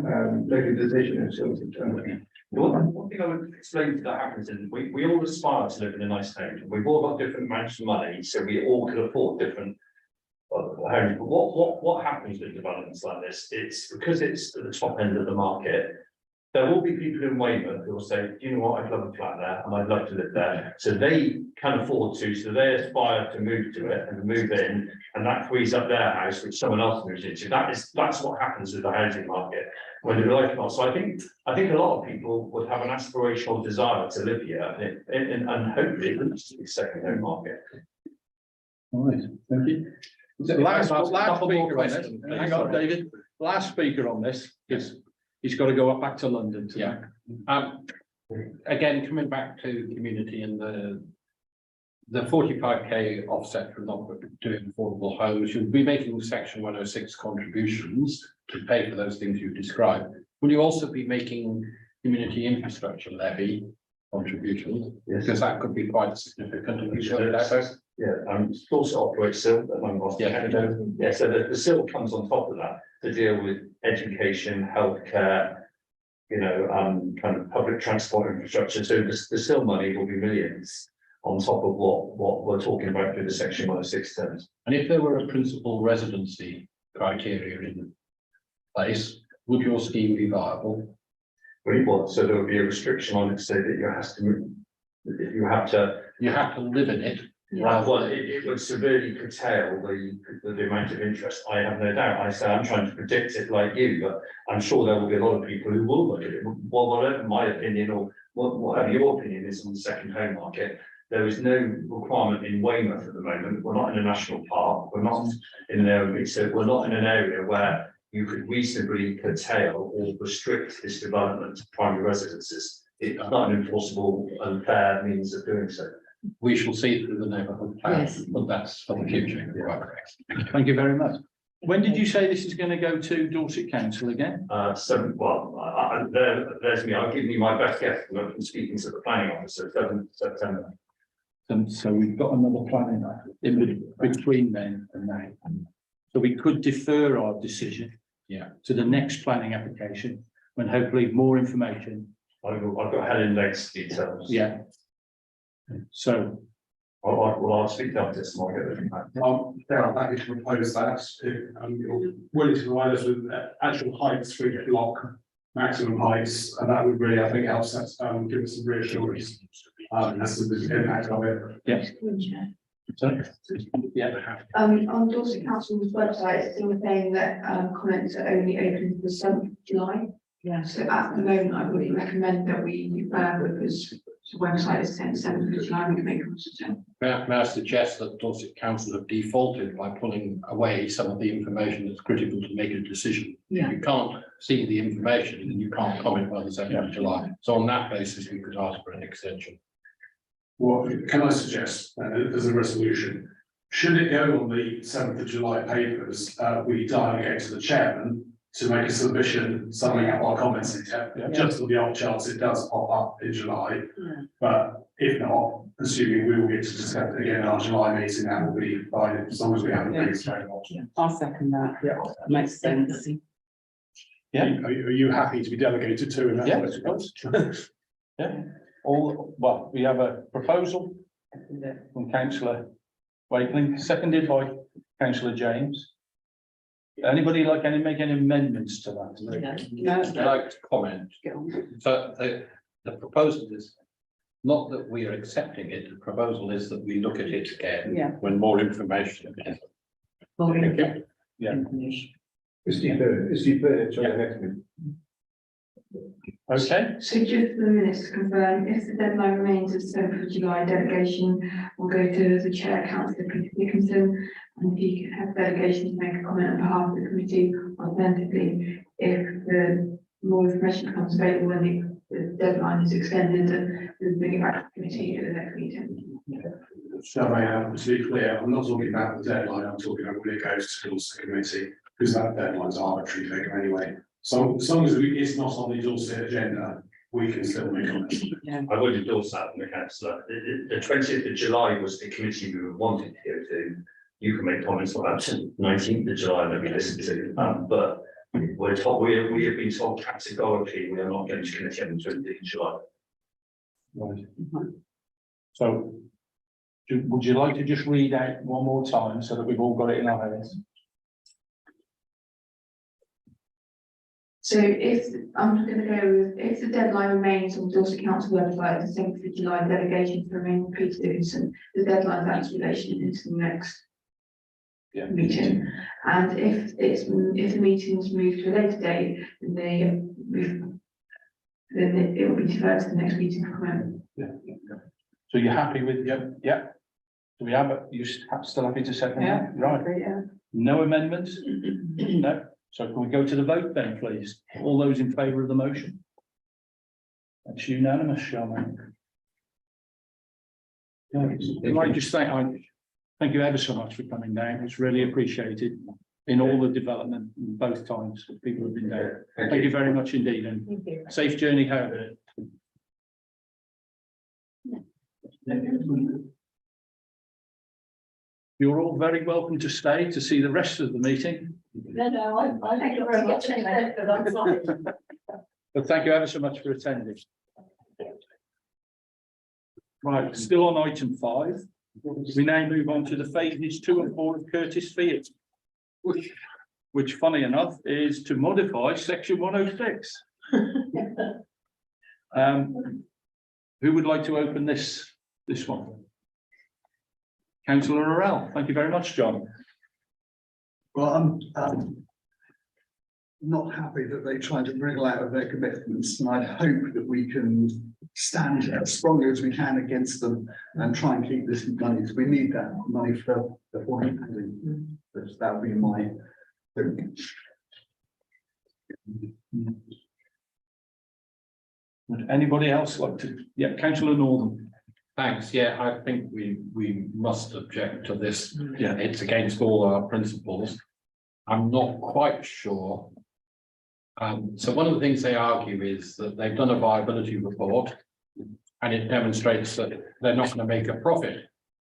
make a decision and so on. One thing I would explain to that happens is we all aspire to live in a nice home. We've all got different amounts of money, so we all can afford different homes. But what happens with developments like this? It's because it's at the top end of the market. There will be people in Weymouth who will say, you know what, I'd love a flat there and I'd like to live there. So they can afford to, so they aspire to move to it and move in, and that frees up their house, which someone else moves into. That's what happens with the housing market when they like it. So I think a lot of people would have an aspirational desire to live here, and hopefully it just be a second home market. All right, thank you. Last speaker on this. Hang on, David. Last speaker on this, because he's got to go back to London. Yeah. Again, coming back to community and the 45K offset for not doing affordable homes, you'll be making section 106 contributions to pay for those things you've described. Will you also be making community infrastructure levy contributions? Yes. Because that could be quite significant if you work it out. Yeah, it also operates SIL, that one was. Yeah. Yeah, so the SIL comes on top of that to deal with education, healthcare, you know, kind of public transport infrastructure. So the SIL money will be millions on top of what we're talking about through the section 106 terms. And if there were a principal residency criteria in place, would your scheme be viable? Really what? So there would be a restriction on it, so that you have to move, if you have to. You have to live in it. Well, it would severely curtail the amount of interest. I have no doubt. I say I'm trying to predict it like you, but I'm sure there will be a lot of people who will look at it. Well, whatever my opinion or whatever your opinion is on the second home market, there is no requirement in Weymouth at the moment. We're not in a national park. We're not in an area. So we're not in an area where you could reasonably curtail or restrict this development to primary residences. It's not an enforceable and fair means of doing so. We shall see through the neighbourhood plan, Yes. but that's for the future. Thank you very much. When did you say this is going to go to Dorset Council again? There's me. I'll give you my best guess. I'm speaking to the planning officer, 7th September. So we've got another planning in between then and now. So we could defer our decision. Yeah. To the next planning application, when hopefully more information. I've got Helen Lake's details. Yeah. So. I'll speak to this and I'll get it. I'm happy to propose that, if, you're willing to provide us with actual heights for each block, maximum heights, and that would really, I think, help us, give us some reassurance. As to the impact of it. Yes. So, yeah. On Dorset Council's website, it's still saying that, comments are only open to the 7th of July. Yeah. So at the moment, I would recommend that we, because the website is saying 7th of July, we can make it. May I suggest that Dorset Council have defaulted by pulling away some of the information that's critical to make a decision. Yeah. You can't see the information and you can't comment by the 2nd of July. So on that basis, we could ask for an extension. Well, can I suggest, as a resolution, should it go on the 7th of July papers, we delegate to the chairman to make a submission, summing up our comments in just for the off chance it does pop up in July. Yeah. But if not, assuming we will get to discuss it again in our July meeting, that will be fine, as long as we haven't made it. I'll second that. Yeah. Makes sense. Yeah. Are you happy to be delegated to? in that Yeah, way? of course. Yeah. Well, we have a proposal from councillor Wakeling, seconded by councillor James. Anybody make any amendments to that? No, I'd like to comment. get on. So the proposal is not that we are accepting it. The proposal is that we look at it again. Yeah. When more information is. More Thank you. information. Yeah. It's deferred to the next meeting. Okay, So just for the minutes to confirm, if the deadline remains as 7th of July, delegation will go to the chair, councillor Peter Dickinson, and he can have delegation to make a comment on behalf of the committee. Alternatively, if the more information becomes available and the deadline is extended, we'll bring it back to the committee at the next meeting. So I am to be clear, I'm not talking about the deadline, I'm talking about when it goes to the committee, because that deadline's an arbitrary figure anyway. So as long as it's not on the Dorset agenda, we can still make comments. I would endorse that from the councillor. The 20th of July was the committee we wanted to go to. You can make comments about 19th of July that we listened to, but we're told, we have been told categorically, we are not going to committee on the 20th of July. right. So would you like to just read out one more time so that we've all got it in our heads? So if, I'm going to go with, if the deadline remains on the Dorset Council website, the 7th of July, delegation to remain Peter Dickinson, the deadline for activation into the next meeting. And if the meeting's moved to a later date, then it will be deferred to the next meeting for comment. So you're happy with, yeah? Do we have, you still happy to second that? Right. Yeah. No amendments? No. So can we go to the vote then, please? All those in favour of the motion? That's unanimous, Charmaine. I'd like to thank you ever so much for coming down. It's really appreciated in all the development, both times that people have been there. Thank you very much indeed, and Thank you. safe journey home. You're all very welcome to stay to see the rest of the meeting. No, I thank you very much. But thank you ever so much for attending. Right, still on item 5. We now move on to the phases 2 and 4 of Curtis Field. Which funny enough is to modify section 106. Who would like to open this one? Councillor Orell, thank you very much, John. Well, I'm not happy that they tried to wriggle out of their commitments, and I hope that we can stand as strongly as we can against them and try and keep this money. So we need that money for the housing. That would be my hope. Would anybody else like to? Yeah, Councillor Northern. Thanks. Yeah, I think we must object to this. Yeah. It's against all our principles. I'm not quite sure. So one of the things they argue is that they've done a viability report and it demonstrates that they're not going to make a profit.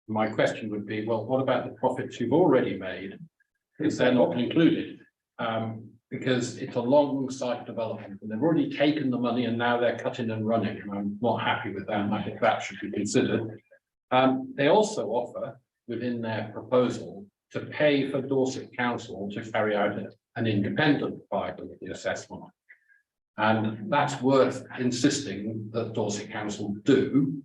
My question would be, well, what about the profits you've already made? Because they're not included. Because it's a long site development and they've already taken the money and now they're cutting and running. And I'm not happy with that. And I think that should be considered. They also offer within their proposal to pay for Dorset Council to carry out an independent viability assessment. And that's worth insisting that Dorset Council do.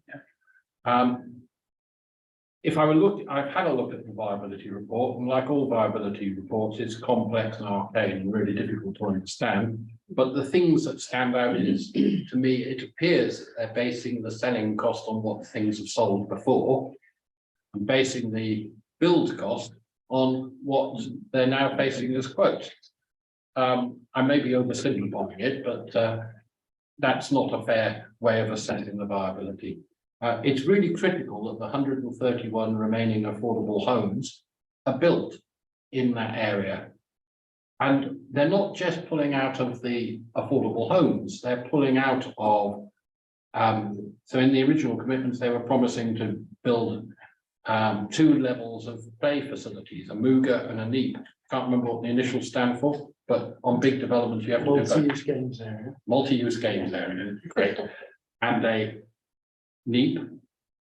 If I were I've had a look at the viability report, and like all viability reports, it's complex and arcane and really difficult to understand. But the things that stand out is, to me, it appears that they're basing the selling cost on what things have sold before, and basing the build cost on what they're now facing as quotes. I may be oversimplifying it, but that's not a fair way of assessing the viability. It's really critical that the 131 remaining affordable homes are built in that area. And they're not just pulling out of the affordable homes, they're pulling out of, so in the original commitments, they were promising to build 2 levels of play facilities, a Muga and a NEEP. Can't remember what the initials stand for, but on big developments, you have to do both. Multi-use games area. Multi-use games area, great. And a NEEP,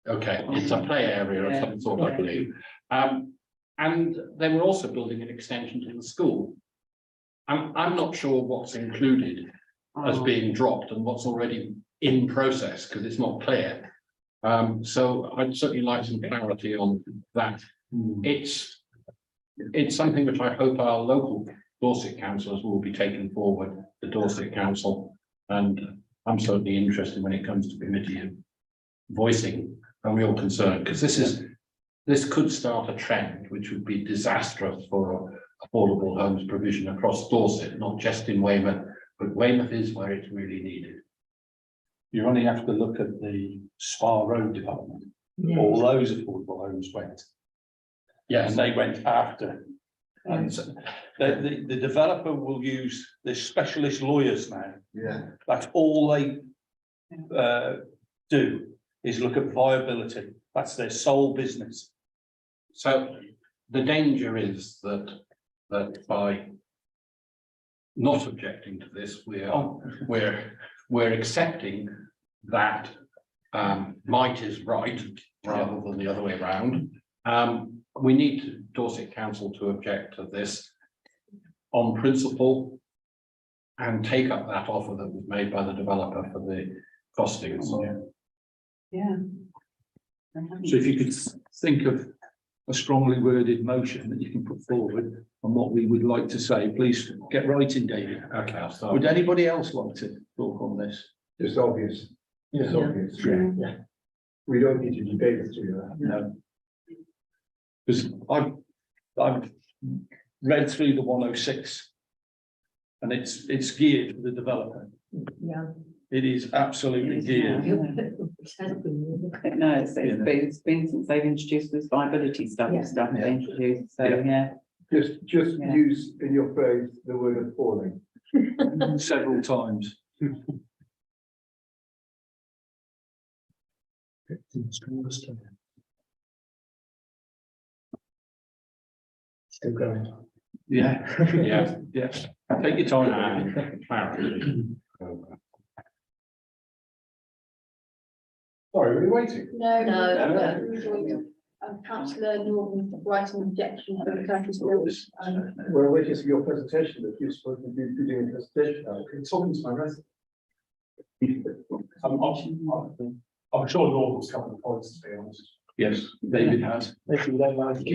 okay, it's a play area of some sort, I believe. And they were also building an extension to the school. I'm not sure what's included as being dropped and what's already in process, because it's not clear. So I'd certainly like some clarity on that. It's something which I hope our local Dorset councillors will be taking forward, the Dorset Council, and I'm certainly interested when it comes to committee and voicing a real concern, because this could start a trend which would be disastrous for affordable homes provision across Dorset, not just in Weymouth, but Weymouth is where it's really needed. You only have to look at the Spa Road development. All those affordable homes went. Yes, And they went after. And so the developer will use the specialist lawyers now. Yeah. That's all they do, is look at viability. That's their sole business. so the danger is that by not objecting to this, we're accepting that might is right rather than the other way around. We need Dorset Council to object to this on principle and take up that offer that was made by the developer for the costings. Yeah. So if you could think of a strongly worded motion that you can put forward on what we would like to say, please get writing, David. Okay, I'll start. Would anybody else like to talk on this? It's obvious. It's obvious. Yeah. We don't need to debate it together. No. Because I've read through the 106 and it's geared for the developer. Yeah. It is absolutely dear. No, it's been since they've introduced this viability stuff they introduced, so, yeah. Just Yeah. use in your phrase the word appalling. Several times. Still going. Yeah. Yeah. Yeah. Take your time. And clarity. Sorry, were you waiting? No. Councillor Norton writing objection for the county's rules. We're waiting for your presentation, that you're supposed to be doing a presentation. Talking to my resident. I'm sure Norman's covered the points, to be honest. Yes, David has. If you don't mind.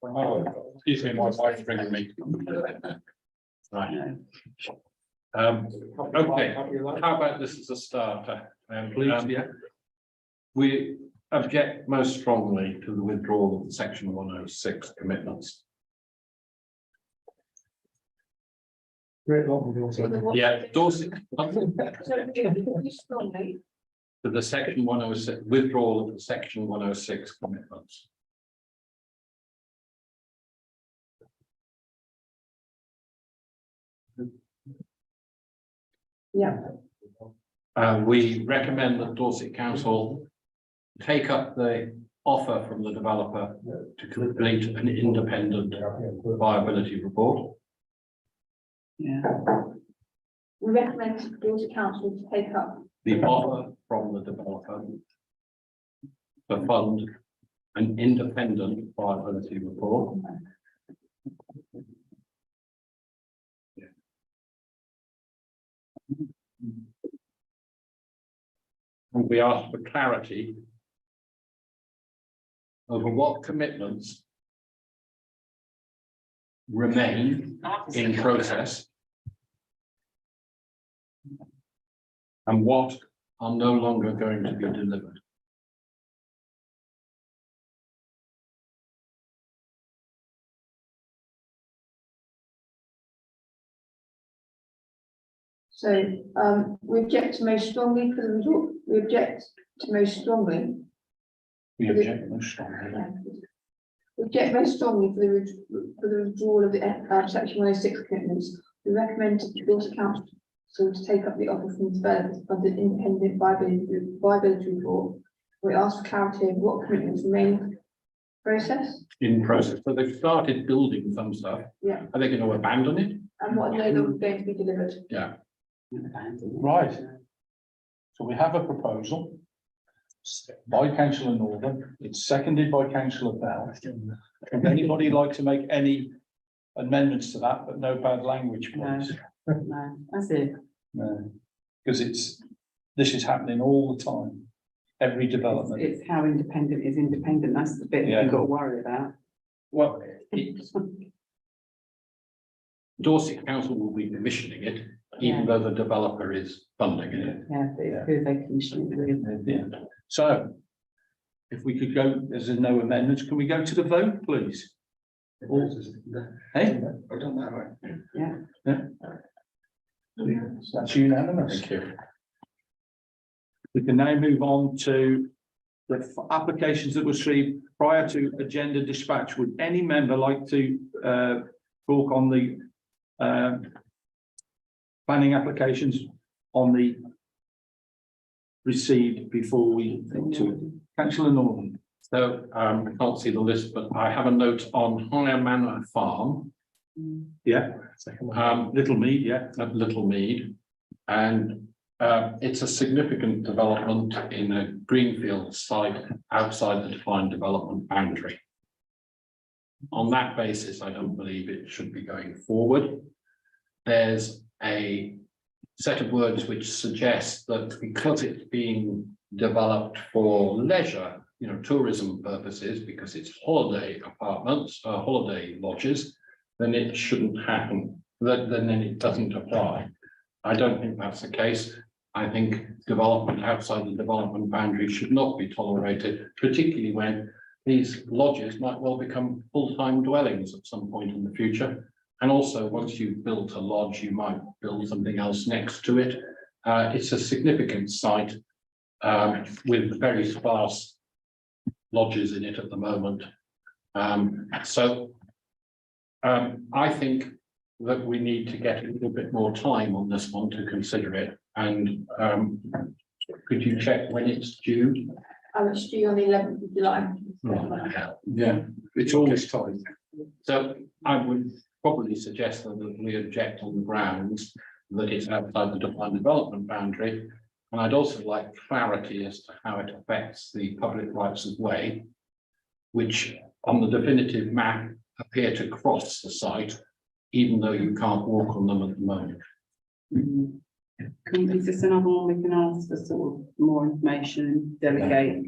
Oh, excuse me, my wife's bringing me. Right. Okay, how about this as a starter? Please, yeah. We object most strongly to the withdrawal of the section 106 commitments. Yeah, Dorset. To the section 106, withdrawal of the section 106 commitments. Yeah. We recommend that Dorset Council take up the offer from the developer to complete an independent viability report. Yeah. We recommend Dorset Council to take up. The offer from the developer to fund an independent viability report. And we ask for clarity over what commitments remain in process and what are no longer going to be delivered. So, we object most strongly for the result, we object to most strongly. We object most strongly. We object most strongly for the withdrawal of the section 106 commitments. We recommend to the Dorset Council to take up the offer from the developers of the independent viability report. We ask for clarity over what commitments remain process. In process, so they've started building some stuff. Yeah. Are they going to abandon it? And what are no longer going to be delivered. Yeah. Right. So we have a proposal by councillor Northern. It's seconded by councillor Bell. Would anybody like to make any amendments to that, but no bad language, please? No, that's it. No, because this is happening all the time. Every development. It's how independent is independent. That's the bit Yeah. you've got to worry about. Well, Dorset Council will be commissioning it, even though the developer is funding it. Yeah, but it's who they commission it with. Yeah. So if we could go, there's no amendments, can we go to the vote, please? Hey? I don't know, right? Yeah. That's unanimous. Thank you. We can now move on to the applications that were received prior to agenda dispatch. Would any member like to talk on the planning applications on the received before we think to it? Councillor Northern. So I can't see the list, but I have a note on Manor Farm. Yeah. Littlemead, yeah. At Littlemead, and it's a significant development in a greenfield site outside the defined development boundary. On that basis, I don't believe it should be going forward. There's a set of words which suggest that because it's being developed for leisure, tourism purposes, because it's holiday apartments, holiday lodges, then it shouldn't happen. Then it doesn't apply. I don't think that's the case. I think development outside the development boundary should not be tolerated, particularly when these lodges might well become full-time dwellings at some point in the future. And also, once you've built a lodge, you might build something else next to it. It's a significant site with very sparse lodges in it at the moment. I think that we need to get a little bit more time on this one to consider it. And could you check when it's due? It's due on the 11th of July. Yeah, it's always tight. So I would probably suggest that we object on the grounds that it's outside the defined development boundary. And I'd also like clarity as to how it affects the public rights of way, which on the definitive map appear to cross the site, even though you can't walk on them at the moment. Is this another one we can ask for sort of more information, delegate?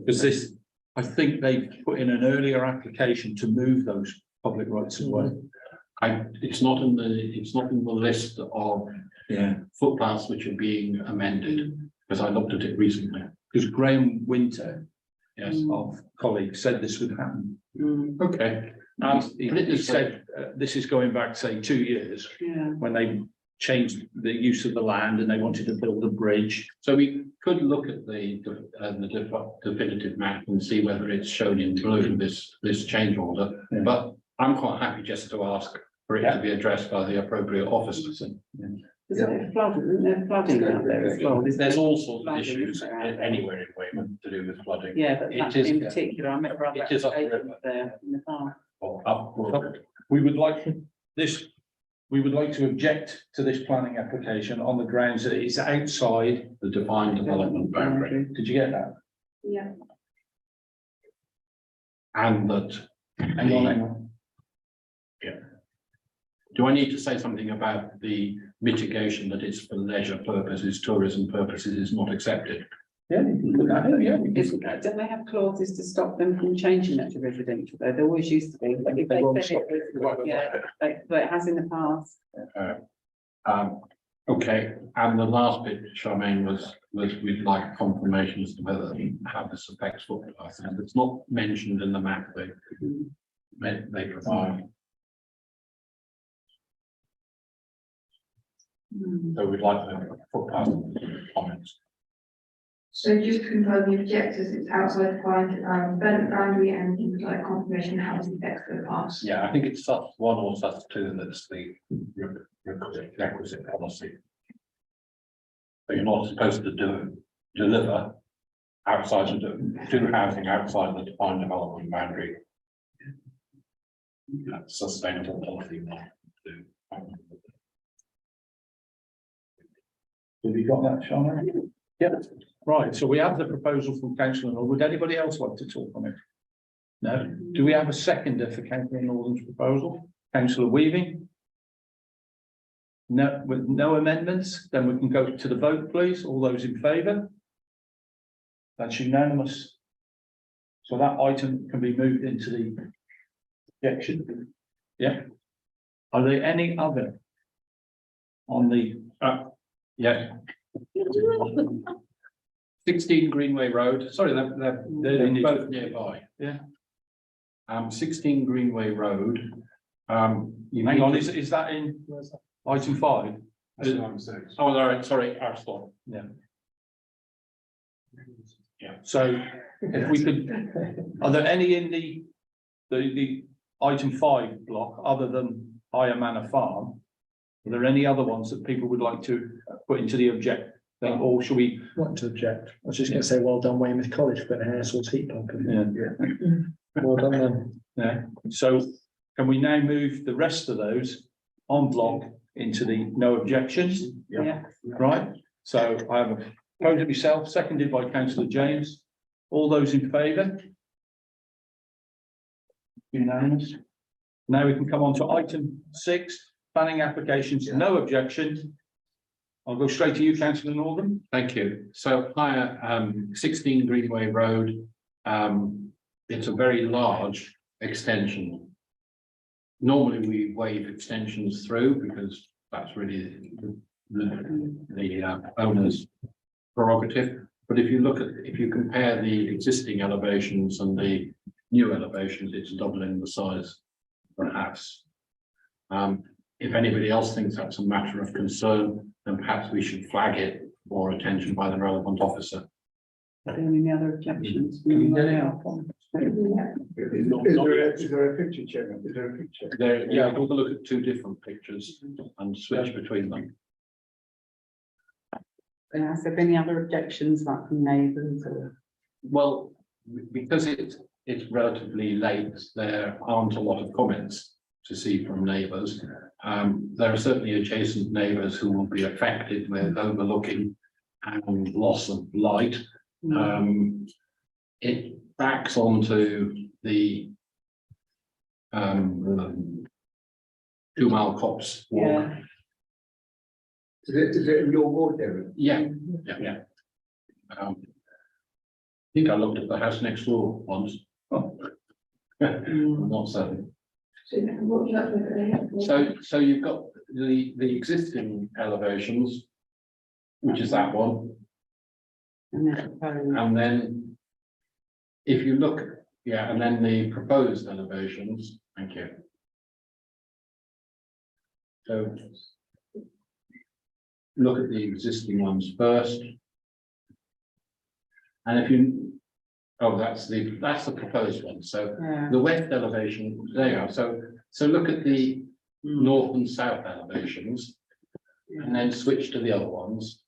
Because this, I think they put in an earlier application to move those public rights of way. It's not in the list of footpaths which are being amended, because I looked at it recently. Because Graham Winter, Yes. of colleagues, said this would happen. Okay. He said this is going back, say, 2 years, Yeah. when they changed the use of the land and they wanted to build a bridge. So we could look at the definitive map and see whether it's shown in blue, this change order. Yeah. But I'm quite happy just to ask for it to be addressed by the appropriate officers. Is it flooding? Isn't there flooding out there as well? There's all sorts of Flooding, issues isn't there? anywhere in Weymouth to do with flooding. Yeah, but It that is- in particular, I remember it is up the applications river. there in the past. Or up. We would like this, we would like to object to this planning application on the grounds that it's outside. The defined development boundary. Did you get that? Yeah. And that. Hang on. Do I need to say something about the mitigation that it's for leisure purposes, tourism purposes is not accepted? Yeah, you can put that in, yeah. we can- Don't they have clauses to stop them from changing that to residential though? There always used to be, but if They won't they said stop it was, yeah, but it has in the past. Okay, and the last bit, Charmaine, was we'd like confirmation as to whether how this affects footpaths. And it's not mentioned in the map they provide. So we'd like the footpath comments. So just to confirm the objectives, it's outside the development boundary and you would like confirmation how it affects the past. Yeah, I think it's sus one or sus two that's the requisite policy. But you're not supposed to deliver outside of do housing outside the defined development boundary. That's sustainable policy. Have you got that, Sean? Yeah, right, so we have the proposal from Councillor Norwood. Would anybody else like to talk on it? No, do we have a seconder for Councillor Norwood's proposal? Councillor Weaving? No, with no amendments, then we can go to the vote, please. All those in favour? That's unanimous. So that item can be moved into the objection. Yeah. Are there any other on the, Yeah. 16 Greenway Road, sorry, they're both nearby. Yeah. 16 Greenway Road. hang on, is that in item 5? Oh, all right, sorry, our slot. Yeah. Yeah. So if we could, are there any in the item 5 block other than Higher Manor Farm? Are there any other ones that people would like to put into the object thing, or should we? Not to object. I was just going to say, well done, Weymouth College, for putting an air source heat pump in. Yeah. Well done then. Yeah, so can we now move the rest of those en bloc into the no objections? Yeah. Right, so I have a proposal myself, seconded by councillor James. All those in favour? Unanimous. Now we can come on to item 6, planning applications, no objections. I'll go straight to you, councillor Northern. Thank you. So higher 16 Greenway Road, it's a very large extension. Normally we waive extensions through because that's really the owner's prerogative. But if you compare the existing elevations and the new elevations, it's doubling the size of the house. If anybody else thinks that's a matter of concern, then perhaps we should flag it for attention by the relevant officer. Any other objections? Is there a picture, Chairman? Is there a picture? There, yeah, we'll look at two different pictures and switch between them. Has there been any other objections like from neighbours or? Well, because it's relatively late, there aren't a lot of comments to see from neighbours. There are certainly adjacent neighbours who will be affected with overlooking and loss of light. It backs onto the 2 Mile Copse walk. Yeah. Is it in your ward, David? Yeah. I think I looked at the house next door once. Oh. I'm not certain. So you've got the existing elevations, which is that one. And then if you look, yeah, and then the proposed elevations, thank you. So look at the existing ones first. And if you, oh, that's the proposed one. So Yeah. the west elevation, there you are. So look at the north and south elevations and then switch to the other ones.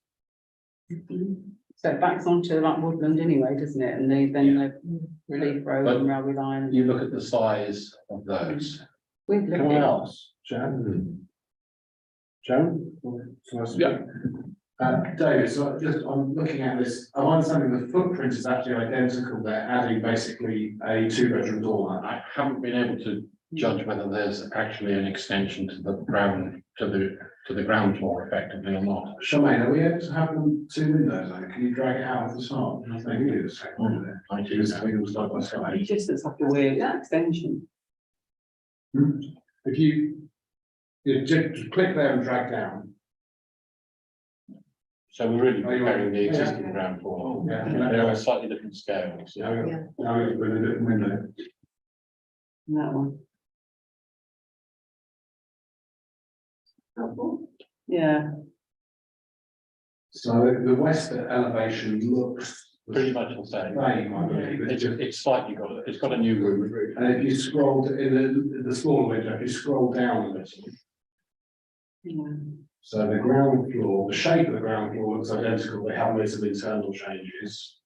So it backs onto like woodland anyway, doesn't it? And then the relief road But and railway line. You look at the size of those. With Can I ask, Sharon? Sharon? Yeah. David, so I'm looking at this, I'm understanding the footprint is actually identical, they're adding basically a 2-bedroom dormer. I haven't been able to judge whether there's actually an extension to the ground, to the ground floor effectively or not. Charmaine, are we able to have them 2 windows though? Can you drag it out of the start? I think it is. I do. Side by side. It just looks like a weird extension. If you just click there and drag down. So we're really Oh, you comparing the are. existing ground floor. Yeah. They're a slightly different scales. Now with a different window. That one. Yeah. So the west elevation looks Pretty much the same. same, I believe. It's slightly it's got a new roof. And if you scroll in the smaller window, if you scroll down a little, so the ground floor, the shape of the ground floor looks identical. They have made some internal changes.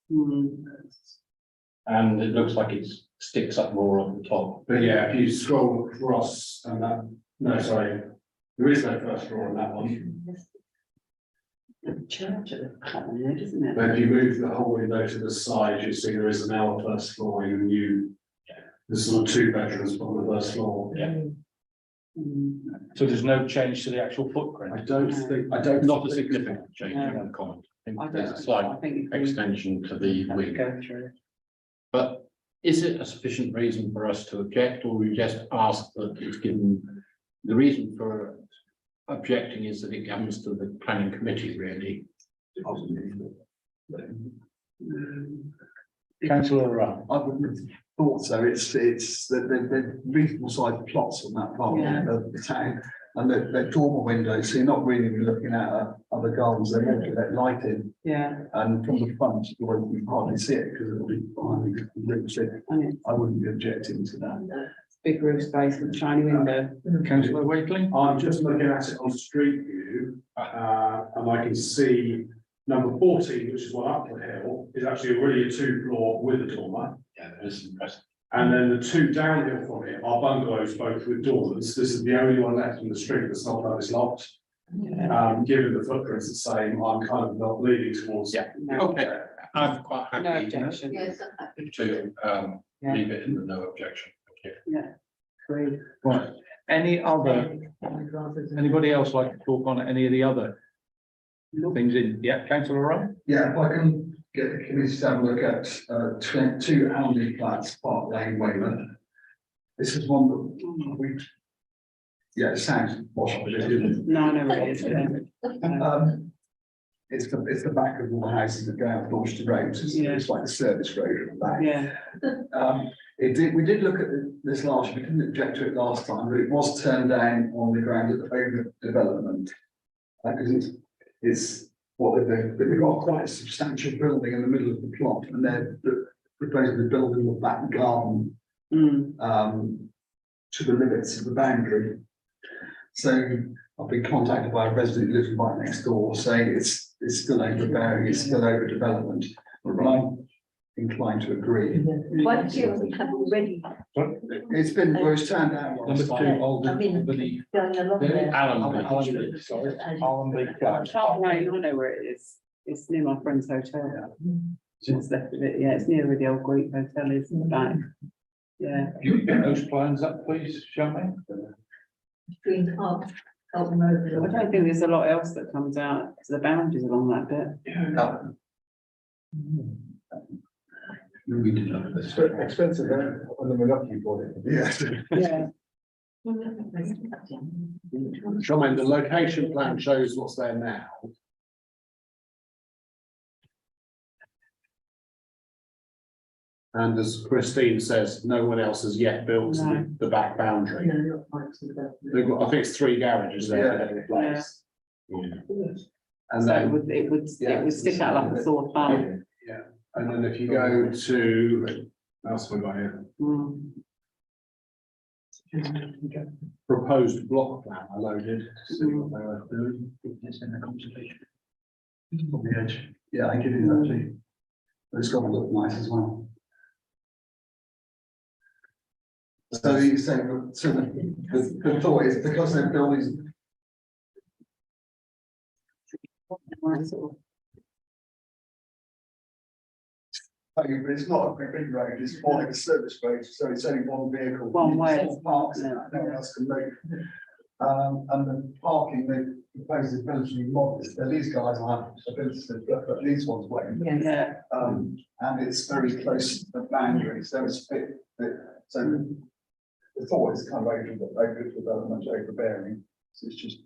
And it looks like it sticks up more on the top. But yeah, if you scroll across and that, no, sorry, there is no first floor on that one. The church at the top there, isn't it? But if you move the whole window to the side, you see there is now a first floor in the new. There's sort of 2 bedrooms on the first floor. Yeah. So there's no change to the actual footprint? I don't think, Not a significant change in comment. I think there's a slight extension to the wing. But is it a sufficient reason for us to object, or we just ask that it's given? The reason for objecting is that it comes to the planning committee, really. Councillor Rowe. I wouldn't have thought so. It's the reasonable sized plots on that part of the town. And they're dormer windows, so you're not really looking at other gardens, they're meant to let light in. Yeah. And from the front, you won't hardly see it because it'll be behind the roof. So I wouldn't be objecting to that. Big roof space with a shiny window. Councillor Wakeling. I'm just looking at it on street view, and I can see number 14, which is one up the hill, is actually really a 2-floor with a dormer. Yeah, that is impressive. And then the 2 downhill from it are bungalows, both with dormers. This is the only one left in the street that's not got this locked. Given the footprint's the same, I'm kind of not leaning towards. Yeah, okay, I'm quite No happy objection. to leave it in the no objection. Thank you. Yeah. Great. Right, anybody else like to talk on any of the other things in, yeah, councillor Rowe? Yeah, if I can get the committee to have a look at 2 Allenby flats, Park Lane, Weymouth. This is one that we. Yeah, it sounds posh, but it isn't. No, I know where it is. It's the back of all the houses that go out Dorchester Road. It's like the service road at the back. Yeah. we did look at this last year, we didn't object to it last time, but it was turned down on the ground of overdevelopment. Because it's what they've got quite a substantial building in the middle of the plot, and they're proposing to build in the back garden to the limits of the boundary. So I've been contacted by a resident who lives right next door saying it's still overbearing, it's still overdevelopment. But I'm inclined to agree. Why did you have already? It was turned down. Number two, Allenby, going along there. Allenby, sorry. Allenby flat. I know where it is. It's near my friend's hotel. Just left of it, yeah, it's near where the old Greek hotel is in the back. Yeah. You can get those plans up, please, shall we? Green Park, Elton I Road. don't think there's a lot else that comes out to the boundaries along that bit. We did look at this. Expensive, on the monopoly board. Yeah. Yeah. Charmaine, the location plan shows what's there now. And as Christine says, no one else has yet built No. the back boundary. They've got, I think it's 3 garages there in place. And So then, it would stick out like a sore thumb. and then if you go to, what else have we got here? Proposed block plan, I loaded to see what they were doing. It's in the conservation. On the edge. Yeah, I give you that actually. But it's got to look nice as well. So the thought is because they're building. It's not a big road, it's more like a service road, so it's only one vehicle. One way. Parks, no one else can move. And the parking, they propose is relatively modest, now these guys have ability to, but these ones won't. Yeah. And it's very close to the boundary, so it's so the thought is kind of overdevelopment, overbearing, so it's just.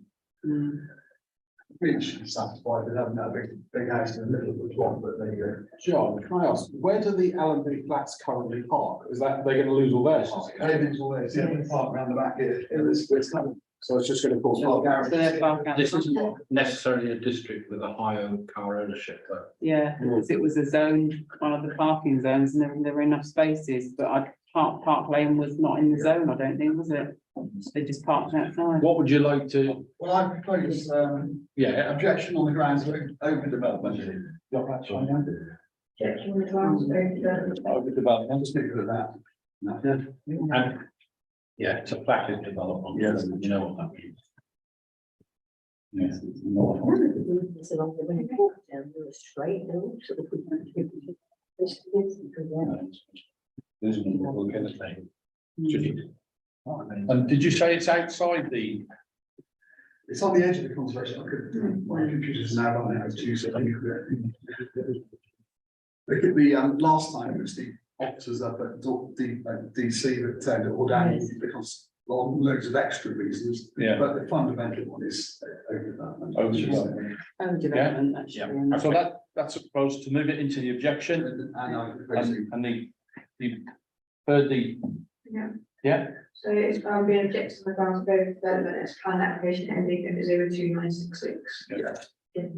Really should be satisfied with having that big house in the middle of the plot, but there you go. John, can I ask, where do the Allenby flats currently park? Is that, they're gonna lose all their parking? Everything's all there, yeah, we park around the back here, it's kind of. So it's just gonna cause. So they're parked out. This isn't necessarily a district with a higher car ownership, though. Yeah, because it was a zone, one of the parking zones, and there were enough spaces, but Park Lane was not in the zone, I don't think, was it? They just parked outside. What would you like to? Well, I propose, Yeah, objection on the grounds of overdevelopment. Got that, Sean? Objection on the grounds of overdevelopment. overdevelopment. Just leave it at that. No. And, yeah, it's a platted development. Yes. You know what that means. Yes. It's along the way, down the straight, sort of. This is what we're gonna say. And did you say it's outside the? It's on the edge of the conservation. I could, my computer's now running out of juice. Look at the, last time it was the officers up at DC that turned it all down because of loads of extra reasons. Yeah. But the fundamental one is overdevelopment. Overdevelopment, that's. Yeah, so that's supposed to move it into the objection and the heard the. Yeah. Yeah, So it's being objected on the grounds of overdevelopment, it's plan application ending at 02966. Yeah.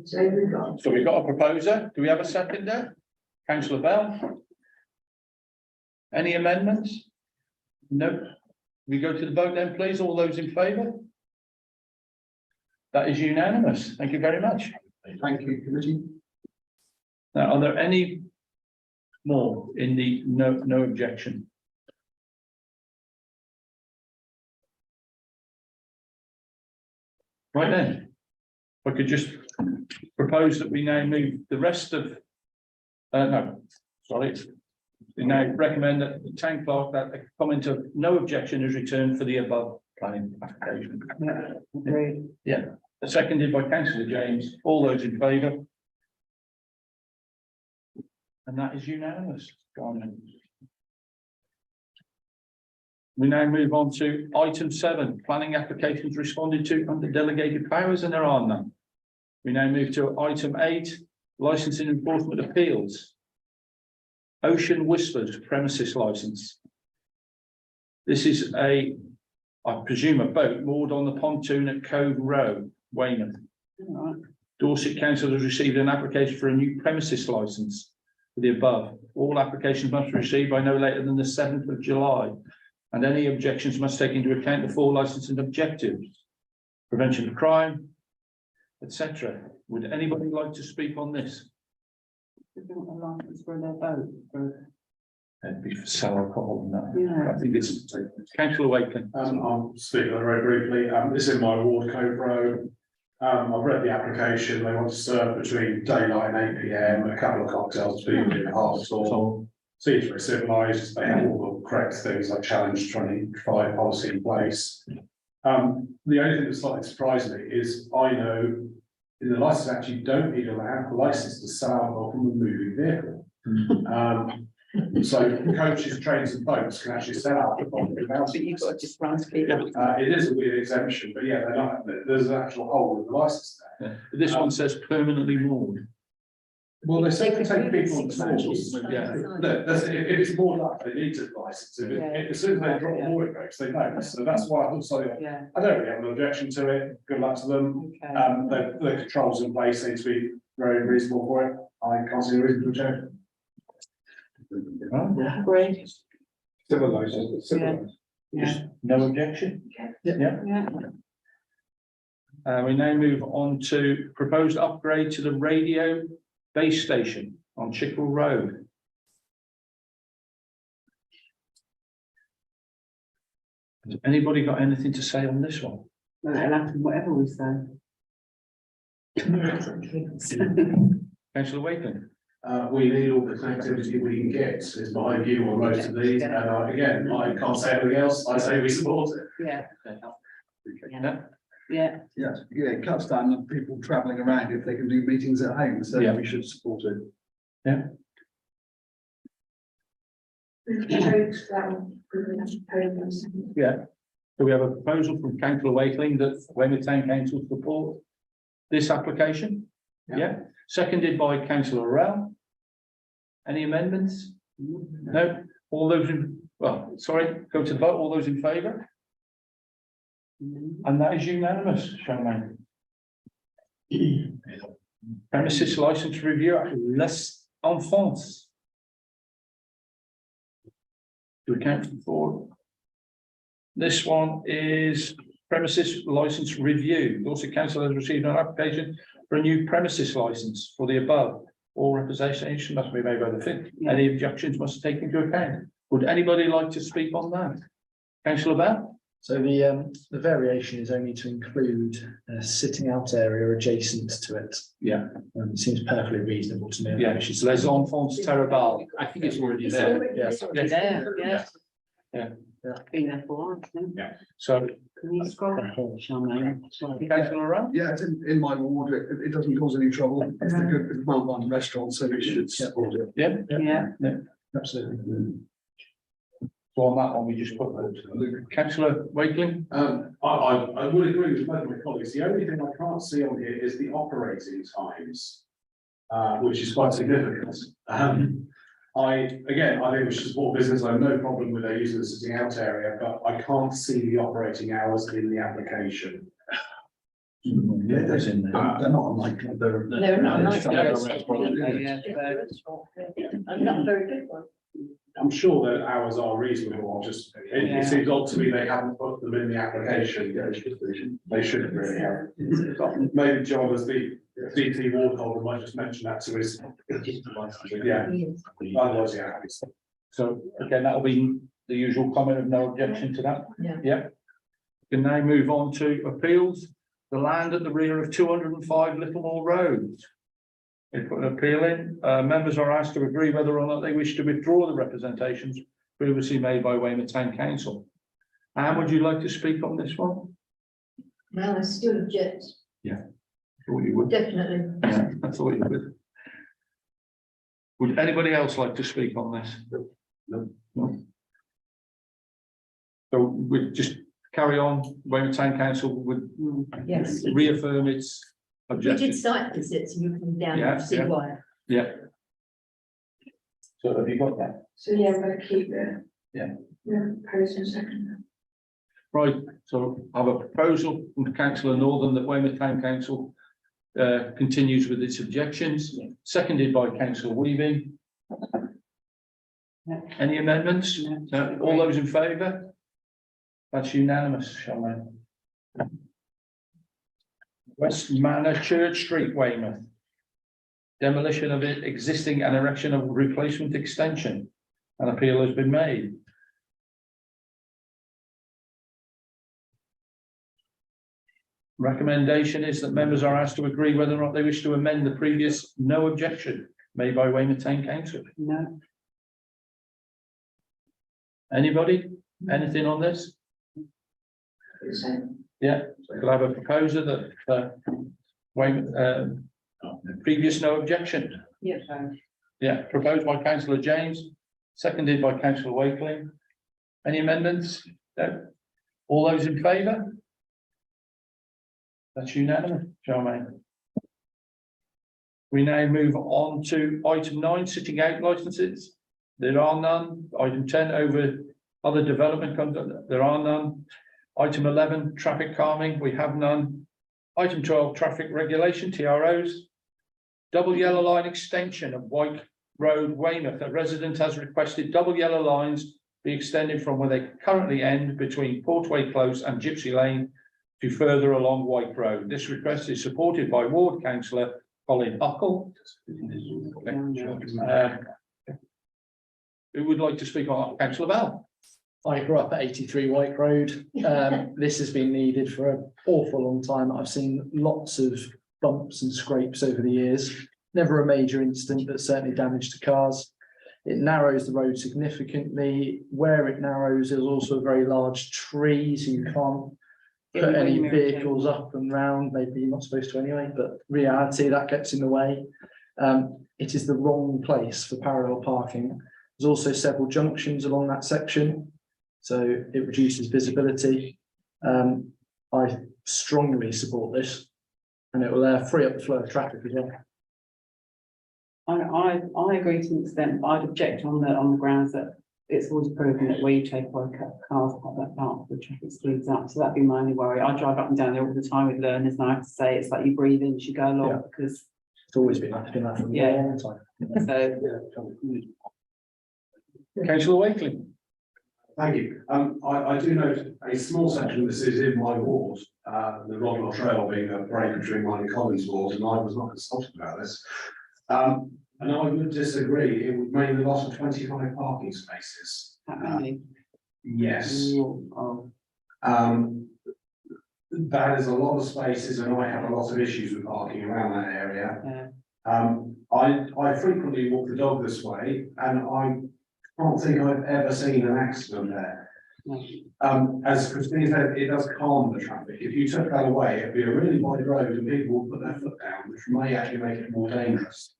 So we've got. So we've got a proposer. Do we have a seconder? Councillor Bell? Any amendments? No. We go to the vote then, please. All those in favour? That is unanimous. Thank you very much. Thank you, committee. Now, are there any more in the no objection? Right then, if I could just propose that we now move the rest of, no, sorry. We now recommend that the town clerk that a comment of no objection is returned for the above planning application. Agreed. Yeah, seconded by councillor James. All those in favour? And that is unanimous. Go on then. We now move on to item 7, planning applications responded to under delegated powers, and there are none. We now move to item 8, licensing enforcement appeals. Ocean Whispers premises license. This is I presume, a boat moored on the pontoon at Cove Row, Weymouth. Dorset Council has received an application for a new premises licence for the above. All applications must be received by no later than the 7th of July. And any objections must take into account the full licensing objectives, prevention of crime, etc. Would anybody like to speak on this? They want a license for their boat. It'd be for sale alcohol and that. Yeah. I think it's Councillor Wakeling. I'll speak on it very briefly. This is in my ward, Cove Row. I've read the application. They want to serve between daylight and 8 PM, a couple of cocktails to be in half store. Seems very civilised. They have all the correct things like challenge 25 policy in place. The only thing that slightly surprised me is I know in the licence act, you don't need a license to sell alcohol from a moving vehicle. So coaches, trains and boats can actually sell alcohol. But you've got to just run to people. It is a weird exemption, but yeah, they're not, there's an actual hole in the licence there. This one says permanently moored. Well, they say they take people on 6 months. tours. Yeah. No, that's, if it's moored up, they need to license it. As soon as they drop the mooring ropes, they don't. So that's why I also, Yeah, I don't really have an objection to it. Good luck to them. okay. The controls in place need to be very reasonable for it. I can't see a reason to change. Great. Civilised, civilised. Yeah. No objection? Yeah. We now move on to proposed upgrade to the radio base station on Chickwell Road. Has anybody got anything to say on this one? Well, it'll happen whatever we say. Councillor Wakeling? We need all the connectivity we can get, is my view on most of these, and again, I can't say anything else, I say we support it. Yeah. Yeah. Yeah. Yes, yeah, it cuts down on people travelling around if they can do meetings at home, so Yeah. we should support it. Yeah. So we have a proposal from Councillor Wakeling that Weymouth Town Council support this application. Yeah. Seconded by Councillor Rell. Any amendments? No. All those in, well, sorry, go to the vote. All those in favour? And that is unanimous, Charmaine. Premises license review at Les Enfants. To account for. This one is premises license review. Dorset Council has received an application for a new premises license for the above. All representation must be made by the fifth. Any objections must take into account. Would anybody like to speak on that? Councillor Bell? So the variation is only to include a sitting out area adjacent to it. Yeah. It seems perfectly reasonable to me. Yeah, she's Les Enfants Terrebal. I think it's already there. Yes. Already there, yeah. Yeah. Been there for a while, I think. So, Can you scroll ahead, Charmaine? Sorry. Councillor Rell? Yeah, it's in my ward, it doesn't cause any trouble, it's a good, well-run restaurant, so we should support it. Yeah. Yeah. Absolutely. So on that one, we just put the Councillor Wakeling. I would agree with both my colleagues. The only thing I can't see on here is the operating times, which is quite significant. I think we should support business. I have no problem with their use of the sitting out area, but I can't see the operating hours in the application. Yeah, that's in there. They're not unlikely, they're. They're not nice. Yeah, And not very good one. I'm sure their hours are reasonable, it seems odd to me they haven't put them in the application. They shouldn't really have. Maybe John, as the DT ward holder, might just mention that to his. Yeah, otherwise, yeah. So again, that'll be the usual comment of no objection to that. Yeah. We can now move on to appeals. The land at the rear of 205 Littlemore Road. They put an appeal in. Members are asked to agree whether or not they wish to withdraw the representations previously made by Weymouth Town Council. Anne, would you like to speak on this one? Well, I still object, Thought you would. definitely. Yeah, I thought you would. Would anybody else like to speak on this? No. So we just carry on. Weymouth Town Council would Yes. reaffirm its We objection. did site visits, and you can down Yeah, and see yeah. why. Yeah. So have you got that? So yeah, I'm gonna keep the Yeah, proposed and second. Right, so I have a proposal from councillor Northern that Weymouth Town Council continues with its objections, seconded by councillor Weaving. Any amendments? No. All those in favour? That's unanimous, shall we? West Manor Church Street, Weymouth. Demolition of it existing and erection of replacement extension. An appeal has been made. Recommendation is that members are asked to agree whether or not they wish to amend the previous no objection made by Weymouth Town Council. No. Anybody? Anything on this? Yeah, could I have a proposer that Weymouth, previous no objection? Yeah. Yeah, proposed by councillor James, seconded by councillor Wakeling. Any amendments? No. All those in favour? That's unanimous, Charmaine. We now move on to item 9, sitting out licenses. There are none. Item 10, over other development conduct. There are none. Item 11, traffic calming. We have none. Item 12, traffic regulation, TROs. Double yellow line extension of White Road, Weymouth. A resident has requested double yellow lines be extended from where they currently end between Portway Close and Gypsy Lane to further along White Road. This request is supported by Ward Councillor Colin Buckle. Who would like to speak on that? Councillor Bell? I grew up at 83 White Road. This has been needed for an awful long time. I've seen lots of bumps and scrapes over the years. Never a major incident, but certainly damage to cars. It narrows the road significantly. Where it narrows, there's also a very large tree, so you can't put any vehicles up and round. Maybe you're not supposed to anyway, but reality, that gets in the way. It is the wrong place for parallel parking. There's also several junctions along that section, so it reduces visibility. I strongly support this, and it will free up the flow of traffic as well. I agree to an extent, but I'd object on the grounds that it's always proven that where you take away cars, that part of the traffic speeds up. So that'd be my only worry. I drive up and down there all the time with learners, and I have to say it's like you breathe in as you go along, because it's always been that for a long time. So Councillor Wakeling. Thank you. I do note a small section of this is in my ward, the Rodwell Trail being a break between mine and Collins ward, and I was not consulted about this. And I would disagree. It would mean the loss of 25 parking spaces. that many. Yes. Oh, That is a lot of spaces, and I have a lot of issues with parking around that area. yeah. I frequently walk the dog this way, and I can't think I've ever seen an accident there. No. As Christine said, it does calm the traffic. If you took that away, it'd be a really wide road and people would put their foot down, which may actually make it more dangerous.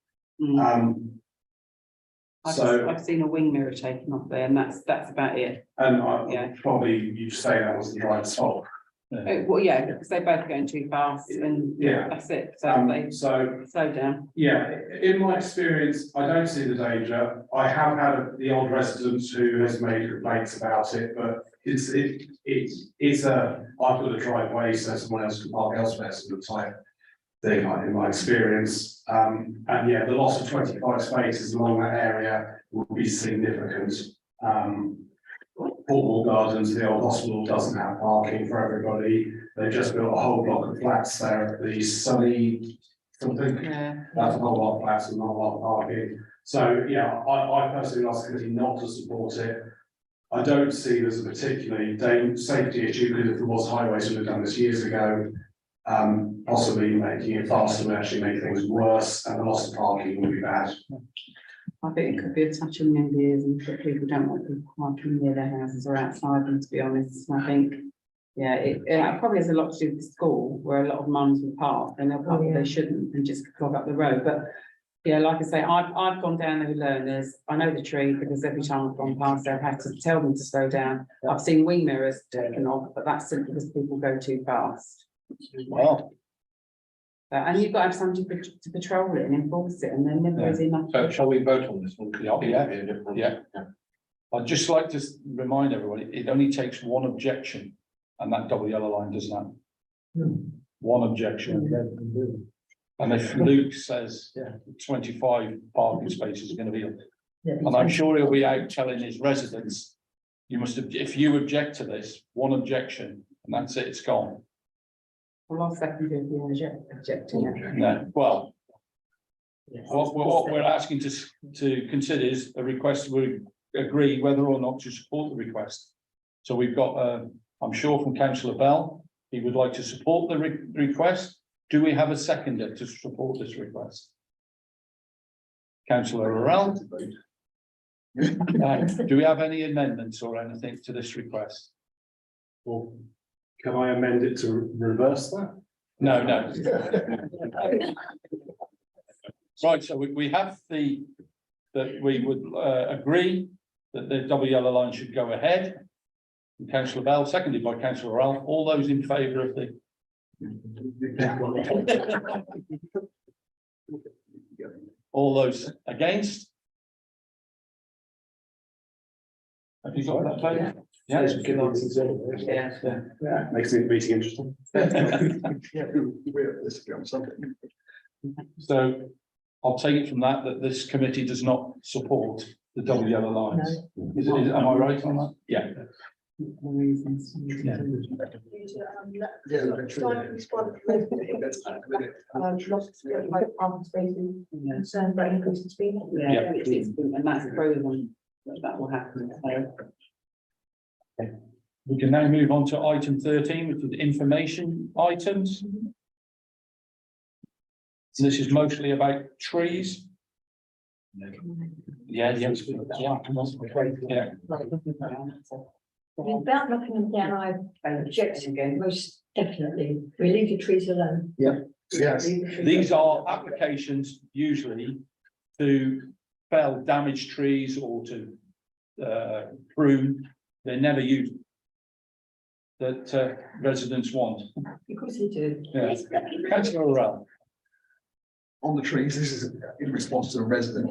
I've seen a wing mirror taken off there, and that's about it. And Yeah. probably you'd say that was the driver's fault. Well, yeah, because they're both going too fast, and Yeah. that's it. So they So, slow down. yeah, in my experience, I don't see the danger. I have had the old residents who has made complaints about it, but it's I've got a driveway, so someone else can park elsewhere, sort of type thing, in my experience. And yeah, the loss of 25 spaces along that area would be significant. Portmore Gardens, the old hospital, doesn't have parking for everybody. They've just built a whole block of flats there at the Sunny something. Yeah. That's a whole lot of flats and not a lot of parking. So, yeah, I personally asked the committee not to support it. I don't see it as a particularly safety issue, because if there was highways, we'd have done this years ago. Possibly making it faster would actually make things worse, and the loss of parking would be bad. I think it could be a touch of NIMBYism, that people don't want people parking near their houses or outside them, to be honest. And I think, yeah, it probably has a lot to do with the school, where a lot of mums will park, and they'll park where they shouldn't and just clog up the road. But yeah, like I say, I've gone down there with learners. I know the tree, because every time I've gone past there, I've had to tell them to slow down. I've seen wing mirrors taken off, but that's simply because people go too fast. Wow. And you've got to have somebody to patrol it and enforce it, and then never is enough. So shall we vote on this one? Yeah. I'd just like to remind everybody, it only takes one objection and that double yellow line does that. One objection. And if Luke says 25 parking spaces are going to be, and I'm sure he'll be out telling his residents, you must have, if you object to this, one objection and that's it, it's gone. Well, I'll second the objecting. No, well, what we're asking to consider is a request, we agree whether or not to support the request. So we've got, I'm sure from Councillor Bell, he would like to support the request. Do we have a seconder to support this request? Councillor Orell? Do we have any amendments or anything to this request? Well, can I amend it to reverse that? No. Right, so we have that we would agree that the double yellow line should go ahead. Councillor Bell, seconded by Councillor Ralph. All those in favour of the. All those against? Have you got that vote? Yeah. Makes the meeting interesting. So I'll take it from that this committee does not support the double yellow lines. Am I right on that? Yeah. And that's proven that will happen, so. We can now move on to item 13, which is information items. So this is mostly about trees. Yeah. Without knocking them down, I object again, most definitely. We leave the trees alone. Yes. These are applications usually to fell damaged trees or to prune. They're never used that residents want. Because they do. Yeah. Councillor Orell. On the trees, this is in response to a resident.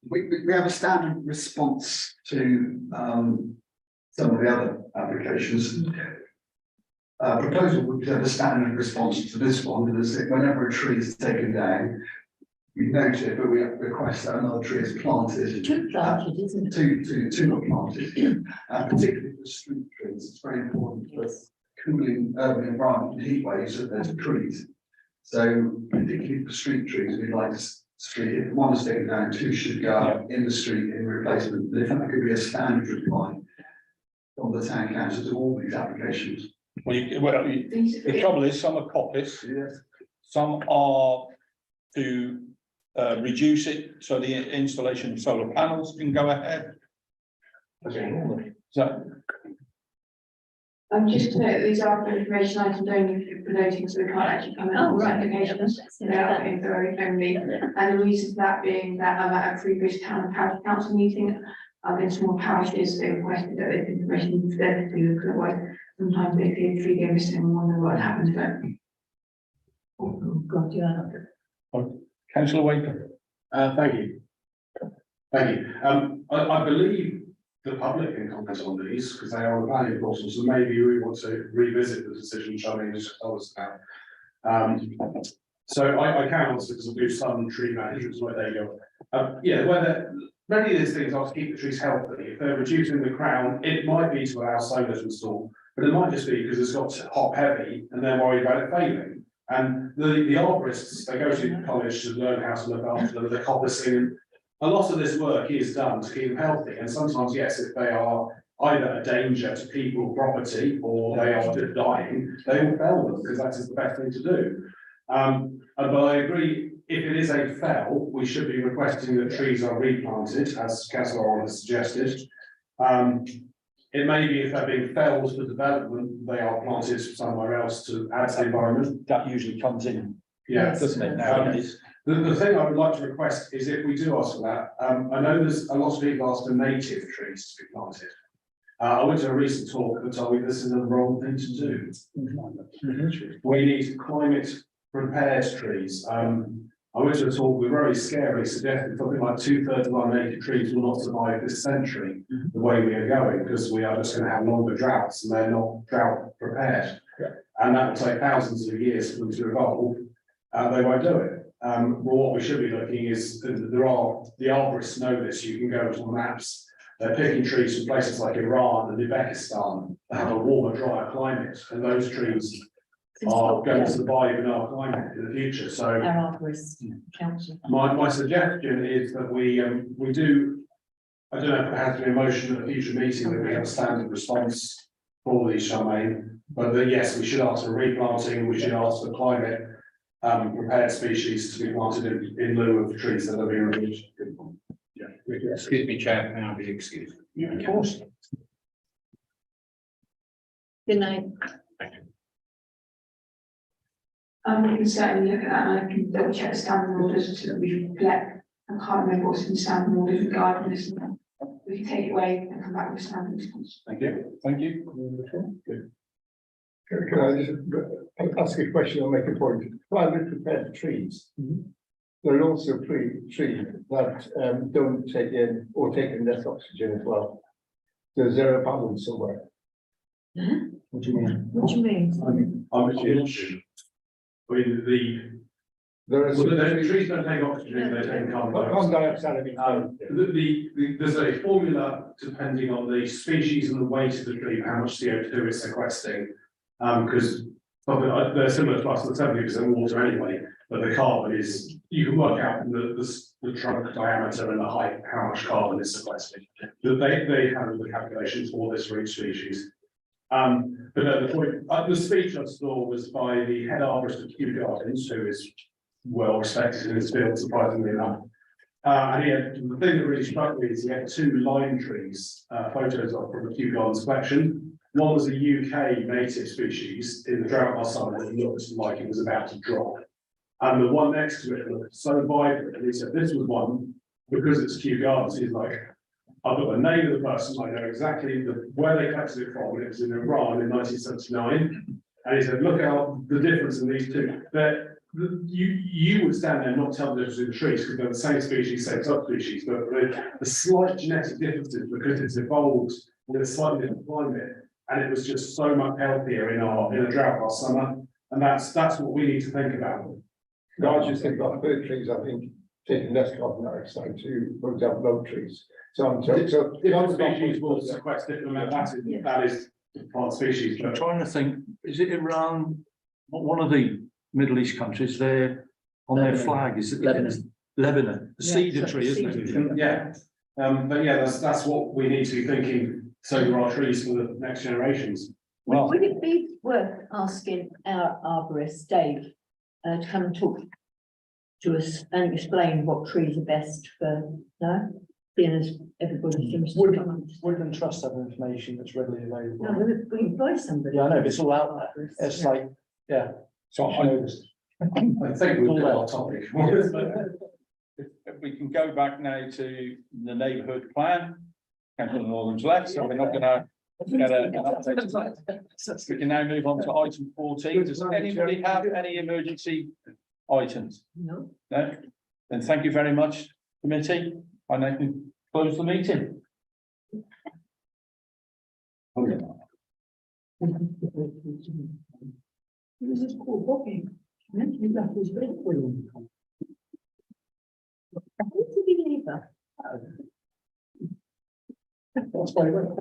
We have a standard response to some of the other applications. Proposal would have a standard response to this one, that is that whenever a tree is taken down, we note it, but we request that another tree is planted. Two planted, isn't it? Two are planted, particularly for street trees. It's very important for cooling urban environment and heat waves that there's trees. So particularly for street trees, we'd like to see if one is taken down, two should go up in the street in replacement. If that could be a standard reply from the town council to all these applications. The trouble is, some are copies, some are to reduce it so the installation of solar panels can go ahead. So just to note, these are for information items only for noting, so we can't actually come in on these applications. They are being very only, and the reason for that being that at a previous town and parish council meeting, in small parishes, they requested that this information instead to do, because otherwise sometimes they see a tree go missing and wonder what happened to it. Oh, God, yeah. Councillor Waker. Thank you. I believe the public can comment on these because they are a planning portal, so maybe we want to revisit the decision Charlie just told us about. So I can answer because I do some tree management where they go. Whether many of these things are to keep the trees healthy. If they're reducing the crown, it might be to allow solar to install, but it might just be because it's got hop heavy and they're worried about it failing. And the arborists, they go to college to learn how to look after them, the coppicing. A lot of this work is done to keep them healthy. And sometimes, yes, if they are either a danger to people or property, or they are just dying, they will fell them because that is the best thing to do. But I agree, if it is a fell, we should be requesting that trees are replanted, as Councillor Orr has suggested. It may be if they're being felled for development, they are planted somewhere else to add to the environment. That usually comes in, Yes. doesn't it, nowadays? The thing I would like to request is if we do ask for that, I know there's a lot of people ask for native trees to be planted. I went to a recent talk that told me this is the wrong thing to do. We need climate prepared trees. I went to a talk with very scary, suggested something like 2/3 of our native trees will not survive this century, the way we are going, because we are just going to have longer droughts and they're not drought prepared. And that will take thousands of years for them to evolve, and they won't do it. Well, what we should be looking is, the arborists know this, you can go to the maps, they're picking trees from places like Iran and Uzbekistan that have a warmer, drier climate, and those trees are going to survive in our climate in the future, so. Our arborist council. My suggestion is that we do, I don't know if it has to be a motion at a future meeting, that we have a standard response for these Charmaine, but that yes, we should ask for replanting, we should ask for climate prepared species to be planted in lieu of trees that are being removed. Yeah. Excuse me, Chair, may I be excused? Yeah, of course. Good night. We can certainly look at that, and I can double check the standing orders to reflect. I can't remember what's in standing orders regarding this. We can take it away and come back with standing response. Thank you. Thank you. Can I just ask a question or make a point? Climate prepared trees. There are also trees that don't take in or take in less oxygen as well. There's zero balance somewhere. What do you mean? What do you mean? I'm sure. There are some The trees don't take oxygen, they take carbon dioxide. There's a formula depending on the species and the weight of the tree, how much CO2 it's sequestering. Because they're similar to us, the 70% water anyway, but the carbon is, you can work out the trunk diameter and the height, how much carbon is sequestered. They have the calculations for this for each species. But no, the point, the speech I saw was by the head arborist of Kew Gardens, who is well respected in his field, surprisingly enough. And he had, the thing that really struck me is he had 2 lime trees, photos of from the Kew Gardens collection. One was a UK native species in the drought last summer that looked like it was about to drop. And the one next to it looked so vibrant, and he said, this was one, because it's Kew Gardens, he's like, I've got the name of the person, I know exactly where they collected it from, and it was in Iran in 1979. And he said, look out the difference in these two. You would stand there and not tell the difference in the trees because they're the same species, same subspecies, but the slight genetic differences because it's evolved in a slightly different climate, and it was just so much healthier in a drought last summer, and that's what we need to think about. I just think about fir trees, I think, taking less carbon dioxide to, for example, oak trees. So Different species will sequester different amount of acid, that is the plant species. I'm trying to think, is it Iran, one of the Middle East countries, there on their flag, is it Lebanon, the cedar tree, isn't it? Yeah, but yeah, that's what we need to be thinking, so there are trees for the next generations. Well, Would it be worth asking our arborist, Dave, to come and talk to us and explain what trees are best for, no? Being as everybody seems to come. Wouldn't trust that information that's readily available. No, we employ somebody. Yeah, I know, but it's all out there. It's like, yeah. So I think we'll do our topic. if we can go back now to the neighbourhood plan, Councillor Northern's left, so we're not gonna get an update. We can now move on to item 14. Does anybody have any emergency items? No. No? Then thank you very much, committee. I now can close the meeting. This is cool, booking. That was very cool. I think to be neighbour. That's very well.